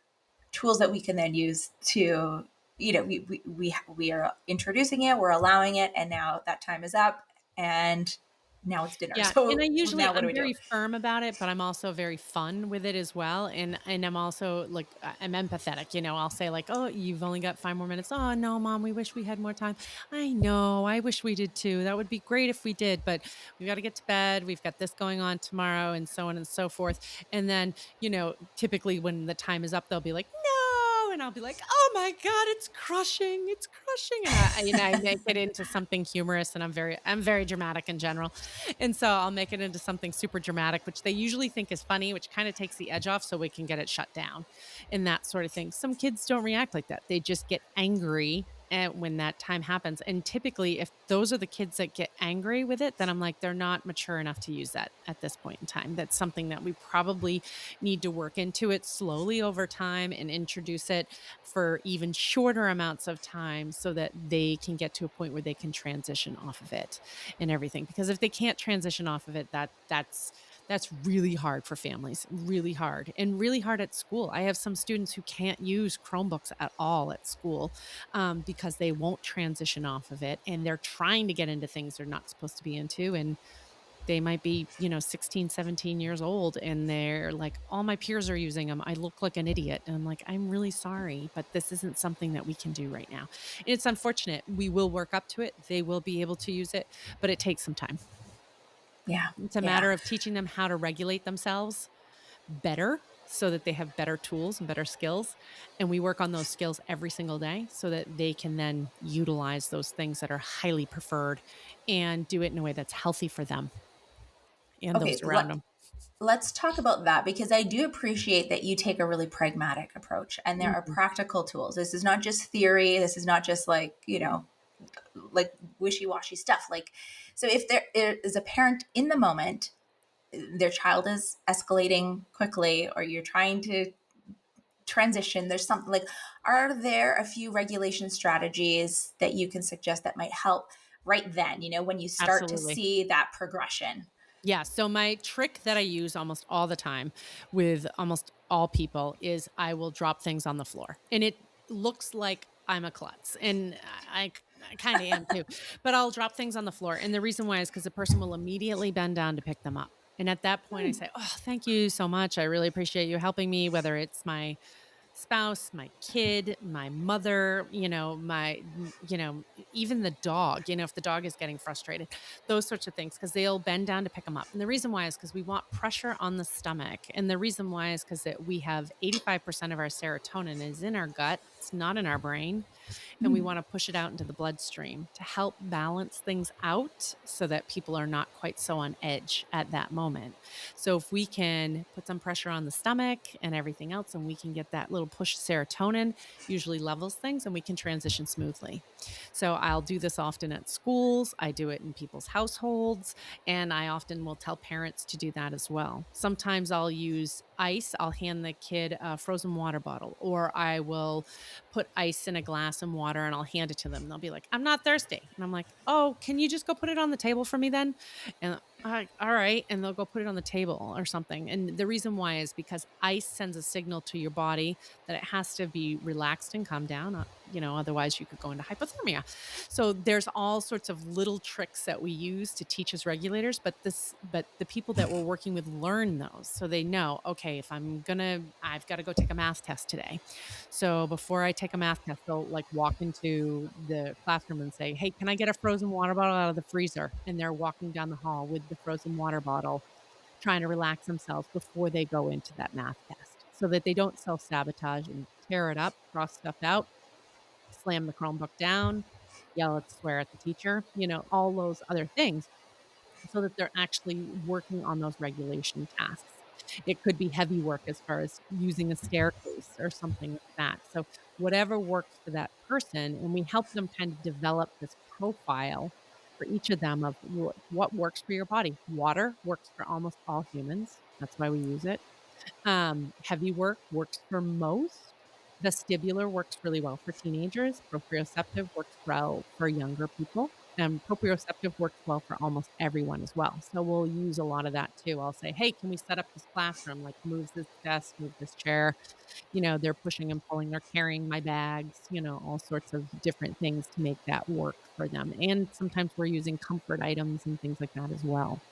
tools that we can then use to, we are introducing it, we're allowing it, and now that time is up, and now it's dinner. Yeah, and So now what do I'm we do? very firm about it, but I'm also very fun with it as well, and I'm also, like, I'm empathetic, I'll say like, "Oh, you've only got 5 more minutes." "Oh, no, mom, we wish we had more time." "I know, I wish we did too. That would be great if we did, but we've gotta get to bed, we've got this going on tomorrow," and so on and so forth, and then, typically when the time is up, they'll be like, "No," and I'll be like, "Oh my god, it's crushing," and I make it into something humorous, and I'm very dramatic in general. And so I'll make it into something super dramatic, which they usually think is funny, which kind of takes the edge off so we can get it shut down and that sort of thing. Some kids don't react like that. They just get angry when that time happens. And typically, if those are the kids that get angry with it, then I'm like, they're not mature enough to use that at this point in time. That's something that we probably need to work into it slowly over time and introduce it for even shorter amounts of time so that they can get to a point where they can transition off of it and everything. Because if they can't transition off of it, that's That's really hard for families, really hard, and really hard at school. I have some students who can't use Chromebooks at all at school, because they won't transition off of it, and they're trying to get into things they're not supposed to be into, and they might be, 16, 17 years old, and they're like, "All my peers are using them. I look like an idiot." And I'm like, "I'm really sorry, but this isn't something that we can do right now." And it's unfortunate. We will work up to it. They will be able to use it, but it takes some time. Yeah. It's a Yeah. matter of teaching them how to regulate themselves better so that they have better tools and better skills. And we work on those skills every single day so that they can then utilize those things that are highly preferred and do it in a way that's healthy for them and those Okay. around them. Let's talk about that because I do appreciate that you take a really pragmatic approach and there are Mhm. practical tools. This is not just theory. This is not just like, like wishy-washy stuff. Like, so if there is a parent in the moment, their child is escalating quickly, or you're trying to transition, there's something like, are there a few regulation strategies that you can suggest that might help right then, when you start to Absolutely. see that progression? Yeah. So my trick that I use almost all the time with almost all people is I will drop things on the floor. And it looks like I'm a klutz. And I kind of am too. But I'll drop things on the floor. And the reason why is because the person will immediately bend down to pick them up. And at that point, I Hmm. say, "Oh, thank you so much. I really appreciate you helping me," whether it's my spouse, my kid, my mother, even the dog, if the dog is getting frustrated, those sorts of things, because they'll bend down to pick them up. And the reason why is because we want pressure on the stomach. And the reason why is because we have 85% of our serotonin is in our gut, it's not in our brain, and we want to push it out into the bloodstream to help balance things out so that people are not quite so on edge at that moment. So if we can put some pressure on the stomach and everything else, and we can get that little push of serotonin, usually levels things, and we can transition smoothly. So I'll do this often at schools, I do it in people's households, and I often will tell parents to do that as well. Sometimes I'll use ice, I'll hand the kid a frozen water bottle, or I will put ice in a glass and water and I'll hand it to them. They'll be like, "I'm not thirsty." And I'm like, "Oh, can you just go put it on the table for me then?" And all right. And they'll go put it on the table or something. And the reason why is because ice sends a signal to your body that it has to be relaxed and calm down. Otherwise you could go into hypothermia. So there's all sorts of little tricks that we use to teach as regulators, but the people that we're working with learn those. So they know, okay, if I've got to go take a math test today. So before I take a math test, they'll like walk into the classroom and say, "Hey, can I get a frozen water bottle out of the freezer?" And they're walking down the hall with the frozen water bottle, trying to relax themselves before they go into that math test so that they don't self sabotage and tear it up, cross stuff out, slam the Chromebook down, yell at, swear at the teacher, all those other things so that they're actually working on those regulation tasks. It could be heavy work as far as using a staircase or something like that. So, whatever works for that person, and we help them kind of develop this profile for each of them of what works for your body. Water works for almost all humans. That's why we use it. Heavy work works for most. Vestibular works really well for teenagers. Proprioceptive works well for younger people. And proprioceptive works well for almost everyone as well. So we'll use a lot of that too. I'll say, "Hey, can we set up this classroom? Like, move this desk, move this chair." They're pushing and pulling, they're carrying my bags, all sorts of different things to make that work for them. And sometimes we're using comfort items and things like that as well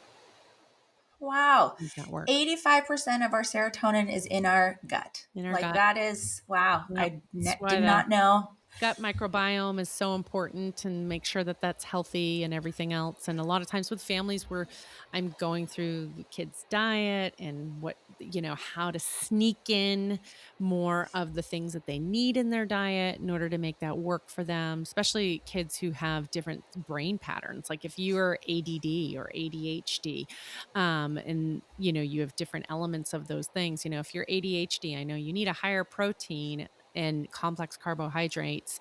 Wow. to make that work 85% of our serotonin is in our gut. in our Like gut. that is wow. Yep. That's Did why the not know. gut microbiome is so important and make sure that that's healthy and everything else. And a lot of times with families where I'm going through the kids' diet and how to sneak in more of the things that they need in their diet in order to make that work for them, especially kids who have different brain patterns. Like if you're ADD or ADHD, and you have different elements of those things. If you're ADHD, I know you need a higher protein and complex carbohydrates,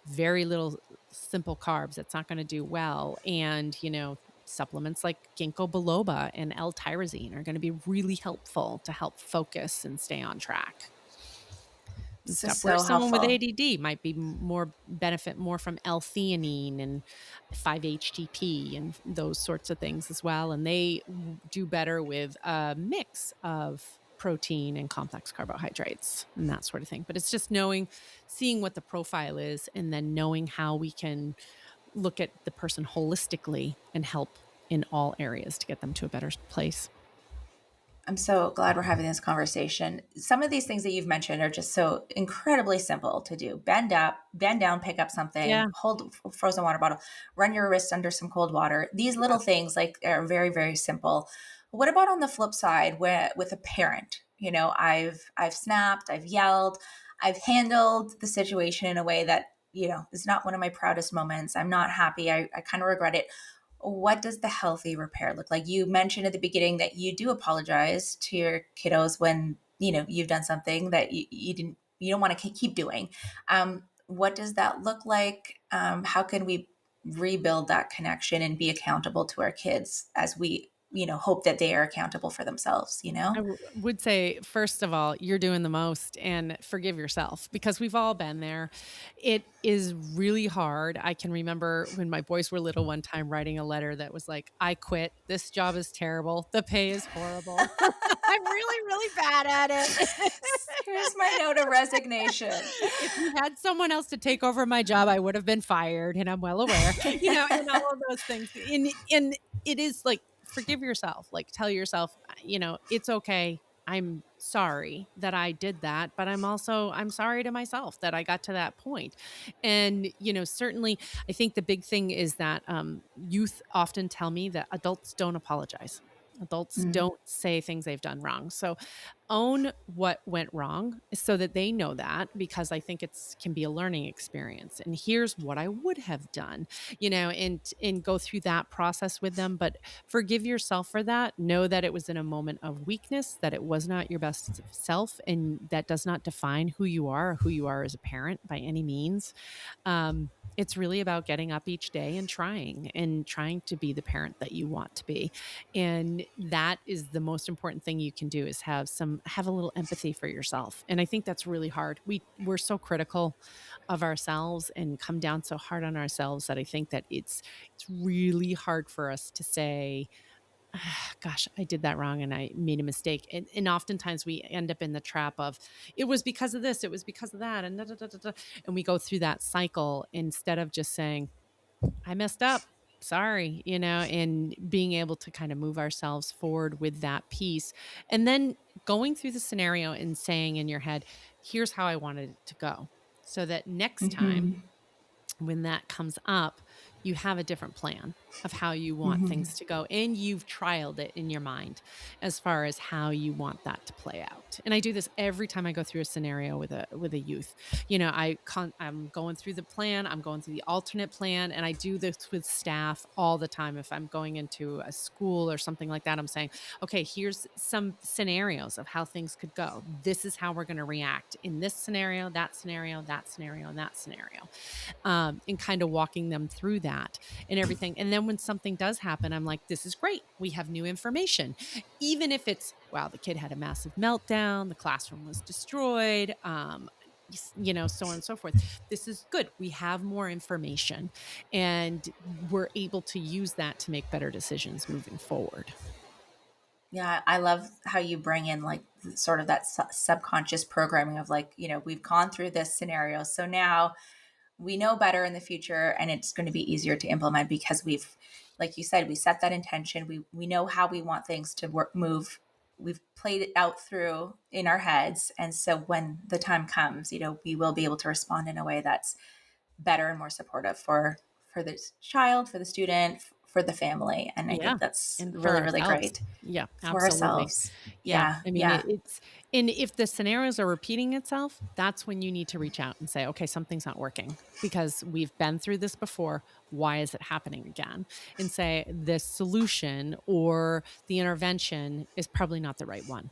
very little simple carbs. That's not going to do well. And, supplements like ginkgo biloba and L-tyrosine are going to be really helpful to help focus and stay on track. and This is stuff, where so someone with helpful. ADD might be more benefit more from L-theanine and 5-HTP and those sorts of things as well, and they do better with a mix of protein and complex carbohydrates and that sort of thing. But it's just seeing what the profile is, and then knowing how we can look at the person holistically and help in all areas to get them to a better place. I'm so glad we're having this conversation. Some of these things that you've mentioned are just so incredibly simple to do. Bend up, bend down, pick up something, Yeah, hold a frozen water bottle, run your wrist under some cold water. These yeah. little things like are very, very simple. What about on the flip side where with a parent? I've snapped, I've yelled, I've handled the situation in a way that, is not one of my proudest moments. I'm not happy. I kind of regret it. What does the healthy repair look like? You mentioned at the beginning that you do apologize to your kiddos when you've done something that you don't want to keep doing. What does that look like? How can we rebuild that connection and be accountable to our kids as we hope that they are accountable for themselves? Would say, first of all, you're doing the most, and forgive yourself, because we've all been there. It is really hard. I can remember when my boys were little one time writing a letter that was like, I quit. This job is terrible. The pay is horrible. I'm really, really bad at it. Here's my note of resignation. If you had someone else to take over my job, I would have been fired, and I'm well aware, and all of those things. And it is like, forgive yourself, like tell yourself, it's okay. I'm sorry that I did that, but I'm sorry to myself that I got to that point. And, certainly I think the big thing is that youth often tell me that adults don't apologize. Adults Mm, don't say things they've done wrong. So own what went wrong so that they know that, because I think it's can be a learning experience. And here's what I would have done, and go through that process with them. But forgive yourself for that. Know that it was in a moment of weakness, that it was not your best self, and that does not define who you are or who you are as a parent by any means. It's really about getting up each day and trying to be the parent that you want to be. And that is the most important thing you can do, is have a little empathy for yourself. And I think that's really hard. We're so critical of ourselves and come down so hard on ourselves that I think that it's really hard for us to say, gosh, I did that wrong and I made a mistake. And oftentimes we end up in the trap of, it was because of this, it was because of that, and da, da, da, da, da. And we go through that cycle instead of just saying, I messed up. Sorry, and being able to kind of move ourselves forward with that piece. And then going through the scenario and saying in your head, here's how I wanted it to go. So that next time mhm, when that comes up, you have a different plan of how you want mhm. things to go, and you've trialed it in your mind as far as how you want that to play out. And I do this every time I go through a scenario with a youth. I'm going through the plan, I'm going through the alternate plan, and I do this with staff all the time. If I'm going into a school or something like that, I'm saying, okay, here's some scenarios of how things could go. This is how we're going to react in this scenario, that scenario, that scenario, and that scenario, and kind of walking them through that and everything. And then when something does happen, I'm like, this is great. We have new information. Even if it's, wow, the kid had a massive meltdown, the classroom was destroyed, so on and so forth. This is good. We have more information, and we're able to use that to make better decisions moving forward. Yeah, I love how you bring in like sort of that subconscious programming of like, we've gone through this scenario. So now we know better in the future and it's going to be easier to implement because we've, like you said, we set that intention. We know how we want things to move. We've played it out through in our heads. And so when the time comes, we will be able to respond in a way that's better and more supportive for the child, for the student, for the family. And I Yeah, think that's and for really, really ourselves. great Yeah, for absolutely. ourselves. Yeah, Yeah, I mean, yeah, it's and if the scenarios are repeating itself, that's when you need to reach out and say, "Okay, something's not working because we've been through this before. Why is it happening again?" And say, "The solution or the intervention is probably not the right one."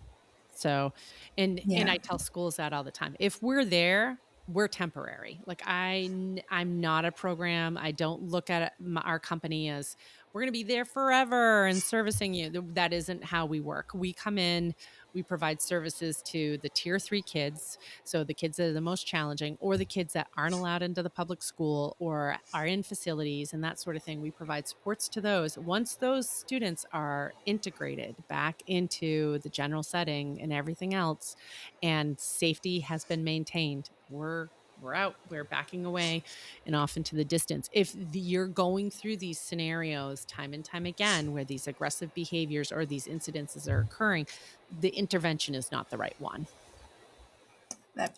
So, and yeah. I tell schools that all the time. If we're there, we're temporary. Like I'm not a program. I don't look at our company as we're going to be there forever and servicing you. That isn't how we work. We come in, we provide services to the tier 3 kids, so the kids that are the most challenging, or the kids that aren't allowed into the public school or are in facilities and that sort of thing. We provide supports to those. Once those students are integrated back into the general setting and everything else, and safety has been maintained, we're out, we're backing away and off into the distance. If you're going through these scenarios time and time again where these aggressive behaviors or these incidences are occurring, the intervention is not the right one.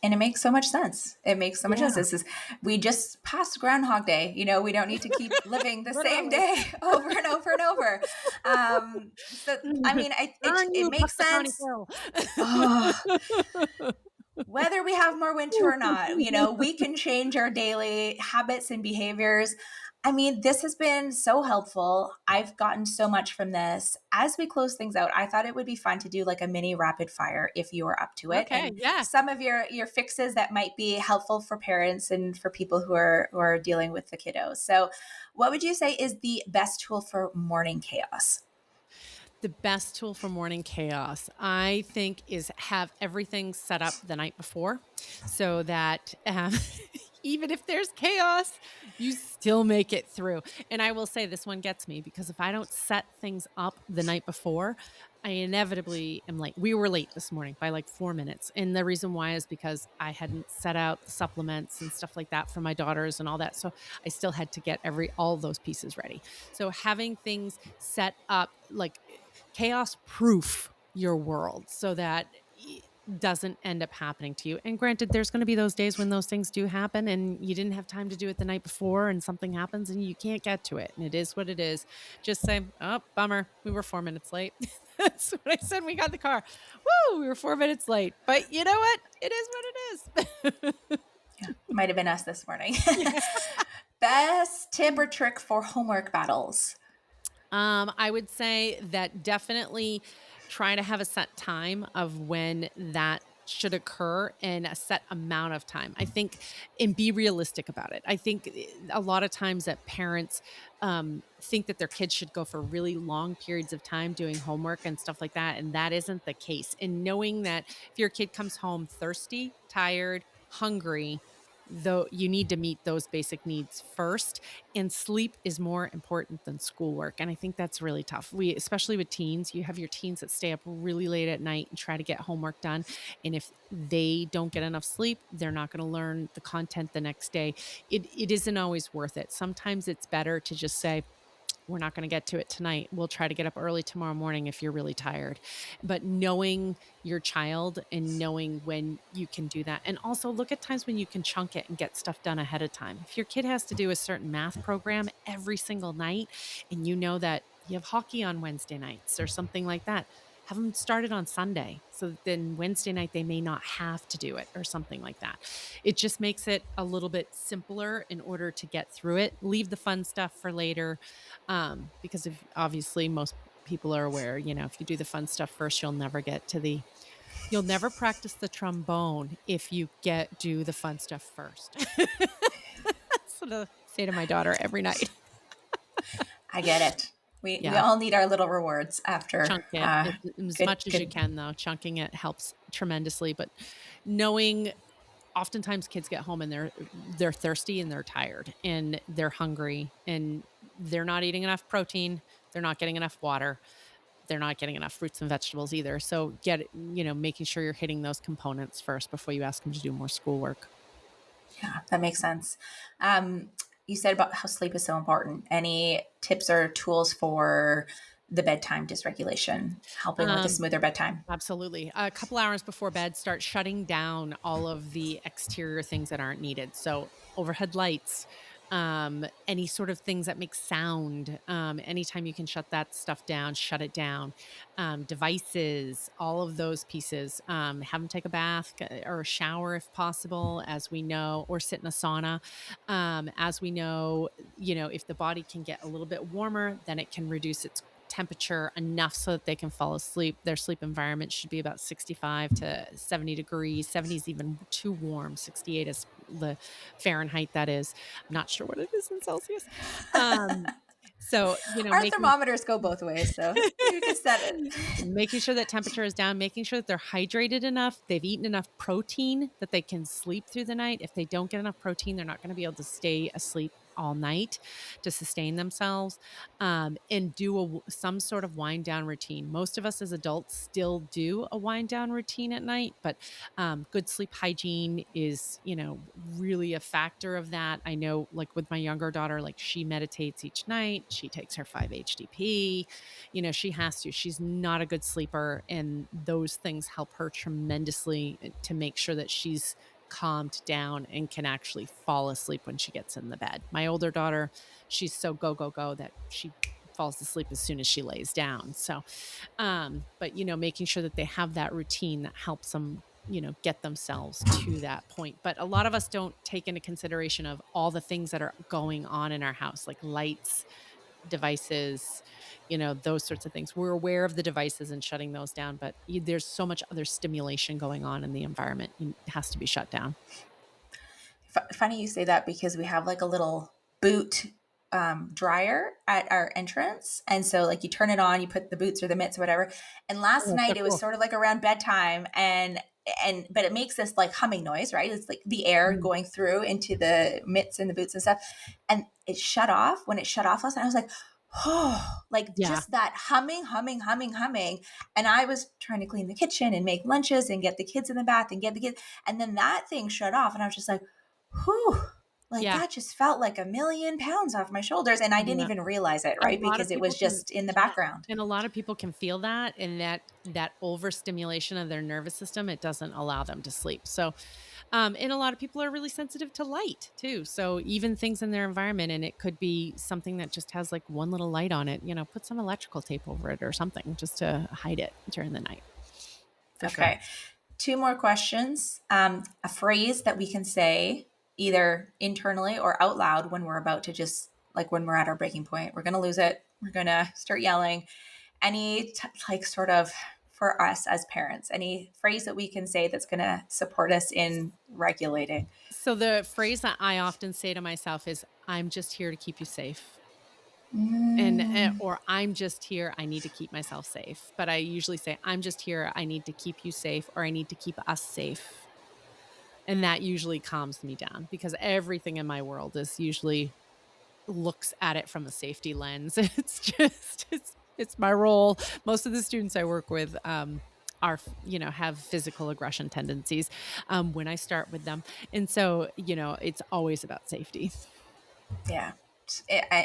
And it makes so much sense. It makes so much sense. Yeah. This is, we just passed Groundhog Day. We don't need to keep living the same Literally. day over and over and over. So, I mean, Darn it you, makes Punxsutawney sense. Phil. Oh, whether we have more winter or not, we can change our daily habits and behaviors. I mean, this has been so helpful. I've gotten so much from this. As we close things out, I thought it would be fun to do like a mini rapid fire if you are up to it, Okay, and yeah. some of your fixes that might be helpful for parents and for people who are dealing with the kiddos. So, what would you say is the best tool for morning chaos? The best tool for morning chaos, I think, is have everything set up the night before so that even if there's chaos, you still make it through. And I will say this one gets me because if I don't set things up the night before, I inevitably am late. We were late this morning by like 4 minutes. And the reason why is because I hadn't set out the supplements and stuff like that for my daughters and all that. So I still had to get all those pieces ready. So having things set up like chaos proof your world so that it doesn't end up happening to you. And granted, there's going to be those days when those things do happen and you didn't have time to do it the night before and something happens and you can't get to it. And it is what it is. Just say, oh, bummer. We were 4 minutes late. That's what I said. We got in the car. Woo, we were 4 minutes late. But you know what? It is what it is. Yeah, might have been us this morning. Yeah. Best tip or trick for homework battles? I would say that definitely try to have a set time of when that should occur and a set amount of time. I think, and be realistic about it. I think a lot of times that parents think that their kids should go for really long periods of time doing homework and stuff like that. And that isn't the case. And knowing that if your kid comes home thirsty, tired, hungry, though you need to meet those basic needs first, and sleep is more important than schoolwork. And I think that's really tough. Especially with teens, you have your teens that stay up really late at night and try to get homework done. And if they don't get enough sleep, they're not going to learn the content the next day. It isn't always worth it. Sometimes it's better to just say, we're not going to get to it tonight. We'll try to get up early tomorrow morning if you're really tired. But knowing your child and knowing when you can do that. And also look at times when you can chunk it and get stuff done ahead of time. If your kid has to do a certain math program every single night and you know that you have hockey on Wednesday nights or something like that, have them start it on Sunday. So that then Wednesday night, they may not have to do it or something like that. It just makes it a little bit simpler in order to get through it. Leave the fun stuff for later. Because if obviously most people are aware, if you do the fun stuff first, you'll never practice the trombone if you do the fun stuff first. That's what I say to my daughter every night. I get it. We Yeah. all need our little rewards after. Chunk it as much as you can, though. Chunking it helps tremendously. But knowing, oftentimes kids get home and they're thirsty and they're tired and they're hungry and they're not eating enough protein. They're not getting enough water. They're not getting enough fruits and vegetables either. So making sure you're hitting those components first before you ask them to do more schoolwork. Yeah, that makes sense. You said about how sleep is so important. Any tips or tools for the bedtime dysregulation, helping with a Um, smoother bedtime? Absolutely. A couple hours before bed, start shutting down all of the exterior things that aren't needed. So overhead lights, any sort of things that make sound. Anytime you can shut that stuff down, shut it down. Devices, all of those pieces. Have them take a bath or a shower if possible, as we know, or sit in a sauna. As we know, if the body can get a little bit warmer, then it can reduce its temperature enough so that they can fall asleep. Their sleep environment should be about 65 to 70 degrees. 70 is even too warm. 68 is the Fahrenheit, that is. I'm not sure what it is in Celsius. So, Our thermometers go both ways, so you can set it. making sure that temperature is down, making sure that they're hydrated enough, they've eaten enough protein that they can sleep through the night. If they don't get enough protein, they're not going to be able to stay asleep all night to sustain themselves, and do some sort of wind down routine. Most of us as adults still do a wind down routine at night, but good sleep hygiene is, really a factor of that. I know, like with my younger daughter, like she meditates each night, she takes her 5-HTP. She has to. She's not a good sleeper, and those things help her tremendously to make sure that she's calmed down and can actually fall asleep when she gets in the bed. My older daughter, she's so go go go that she falls asleep as soon as she lays down. So, but making sure that they have that routine that helps them, get themselves to that point. But a lot of us don't take into consideration of all the things that are going on in our house, like lights, devices, those sorts of things. We're aware of the devices and shutting those down, but there's so much other stimulation going on in the environment. It has to be shut down. Funny you say that, because we have like a little boot dryer at our entrance, and so like you turn it on, you put the boots or the mitts or whatever. And last Oh, that's so night it was cool. sort of like around bedtime, and but it makes this like humming noise, right? It's like the air Mm. going through into the mitts and the boots and stuff. And it shut off. When it shut off last night, I was like, oh, like Yeah. just that humming. And I was trying to clean the kitchen and make lunches and get the kids in the bath and get the kids, and then that thing shut off, and I was just like, whew, like Yeah. that just felt like a million pounds off my shoulders. And I didn't Yeah. even realize it, A right? lot Because of it people was can, just in the yeah, background. and a lot of people can feel that, and that overstimulation of their nervous system, it doesn't allow them to sleep. So, and a lot of people are really sensitive to light too. So even things in their environment, and it could be something that just has like one little light on it, put some electrical tape over it or something just to hide it during the night. For sure. Okay. Two more questions. A phrase that we can say either internally or out loud when we're about to just, like when we're at our breaking point, we're going to lose it. We're going to start yelling. Like sort of for us as parents, any phrase that we can say that's going to support us in regulating. So the phrase that I often say to myself is, I'm just here to keep you safe. And Mm, or I'm just here, I need to keep myself safe. But I usually say, I'm just here, I need to keep you safe, or I need to keep us safe. And that usually calms me down because everything in my world is usually looks at it from a safety lens. It's my role. Most of the students I work with have physical aggression tendencies when I start with them. And so, it's always about safety. yeah.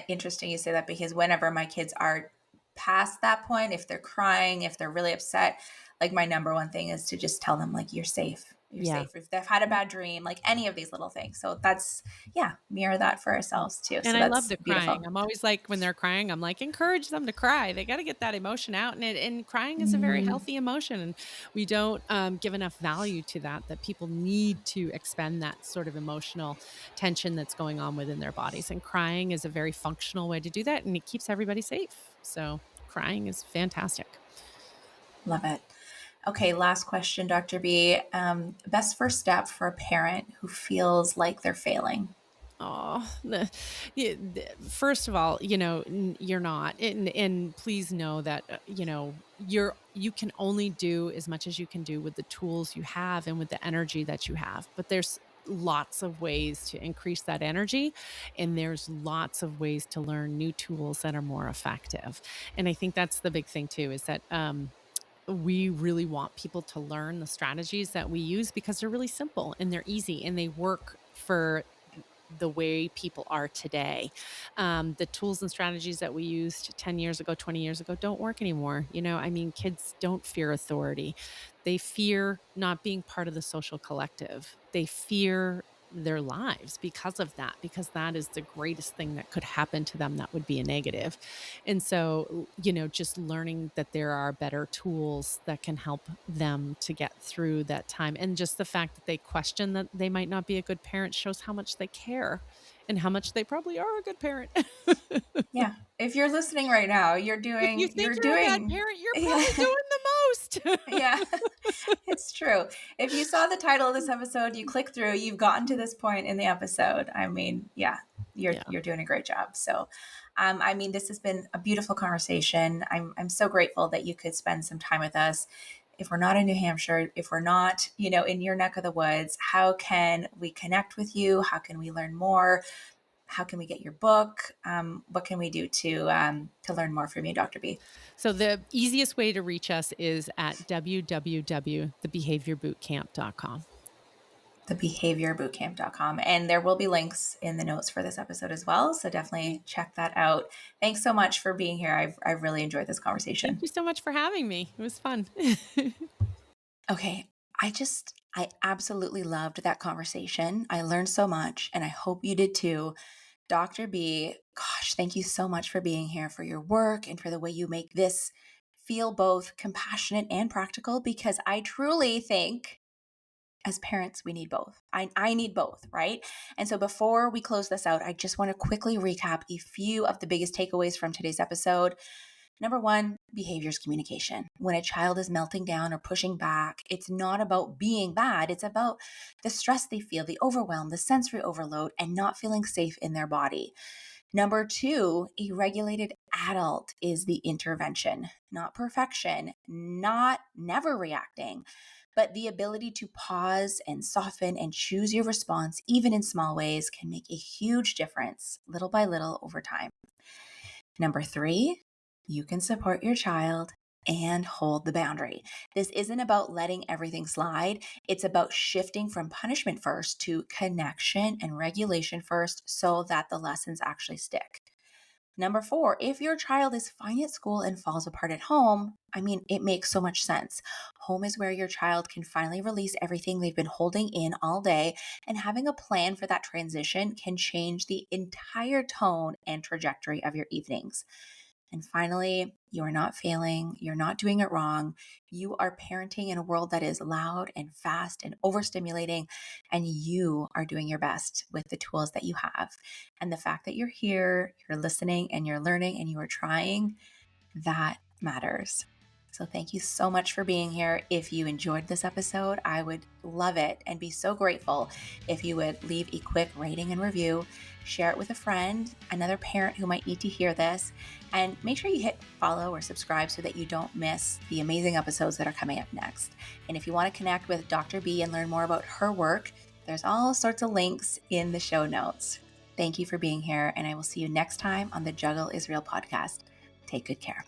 Interesting you say that, because whenever my kids are past that point, if they're crying, if they're really upset, like my number one thing is to just tell them like, you're safe. You're Yeah. safe. If they've had a bad dream, like any of these little things. So that's, yeah, mirror that for Yeah. ourselves too. And So I love that's the crying. beautiful. I'm always like, when they're crying, I'm like, encourage them to cry. They got to get that emotion out. And crying is a very Mm, healthy emotion. And we don't give enough value to that people need to expend that sort of emotional tension that's going on within their bodies. And crying is a very functional way to do that. And it keeps everybody safe. So crying is fantastic. love it. Okay, last question, Dr. B. Best first step for a parent who feels like they're failing. Oh, first of all, you're not, and please know that you can only do as much as you can do with the tools you have and with the energy that you have. But there's lots of ways to increase that energy, and there's lots of ways to learn new tools that are more effective. And I think that's the big thing too, is that we really want people to learn the strategies that we use because they're really simple and they're easy and they work for the way people are today. The tools and strategies that we used 10 years ago, 20 years ago don't work anymore. I mean, kids don't fear authority. They fear not being part of the social collective. They fear their lives because of that, because that is the greatest thing that could happen to them that would be a negative. And so, just learning that there are better tools that can help them to get through that time. And just the fact that they question that they might not be a good parent shows how much they care and how much they probably are a good parent. Yeah. If you're listening right now, If you think you're you're a bad doing, parent, you're probably yeah, doing the yeah, most. it's true. If you saw the title of this episode, you click through, you've gotten to this point in the episode. I mean, yeah, Yeah. you're doing a great job. So, I mean, this has been a beautiful conversation. I'm so grateful that you could spend some time with us. If we're not in New Hampshire, if we're not, in your neck of the woods, how can we connect with you? How can we learn more? How can we get your book? What can we do to learn more from you, Dr. B? So the easiest way to reach us is at www.thebehaviorbootcamp.com. Thebehaviorbootcamp.com. And there will be links in the notes for this episode as well. So definitely check that out. Thanks so much for being here. I've really enjoyed this Thank conversation. you so much for having me. It was fun. Okay. I absolutely loved that conversation. I learned so much, and I hope you did too. Dr. B, gosh, thank you so much for being here, for your work, and for the way you make this feel both compassionate and practical, because I truly think as parents, we need both. I need both, right? And so before we close this out, I just want to quickly recap a few of the biggest takeaways from today's episode. Number one, behavior is communication. When a child is melting down or pushing back, it's not about being bad. It's about the stress they feel, the overwhelm, the sensory overload, and not feeling safe in their body. Number two, a regulated adult is the intervention, not perfection, not never reacting, but the ability to pause and soften and choose your response, even in small ways, can make a huge difference little by little over time. Number three, you can support your child and hold the boundary. This isn't about letting everything slide. It's about shifting from punishment first to connection and regulation first so that the lessons actually stick. Number four, if your child is fine at school and falls apart at home, I mean, it makes so much sense. Home is where your child can finally release everything they've been holding in all day, and having a plan for that transition can change the entire tone and trajectory of your evenings. And finally, you are not failing. You're not doing it wrong. You are parenting in a world that is loud and fast and overstimulating, and you are doing your best with the tools that you have. And the fact that you're here, you're listening, and you're learning, and you are trying, that matters. So thank you so much for being here. If you enjoyed this episode, I would love it and be so grateful if you would leave a quick rating and review, share it with a friend, another parent who might need to hear this, and make sure you hit follow or subscribe so that you don't miss the amazing episodes that are coming up next. And if you want to connect with Dr. B and learn more about her work, there's all sorts of links in the show notes. Thank you for being here, and I will see you next time on the Juggle is Real podcast. Take good care.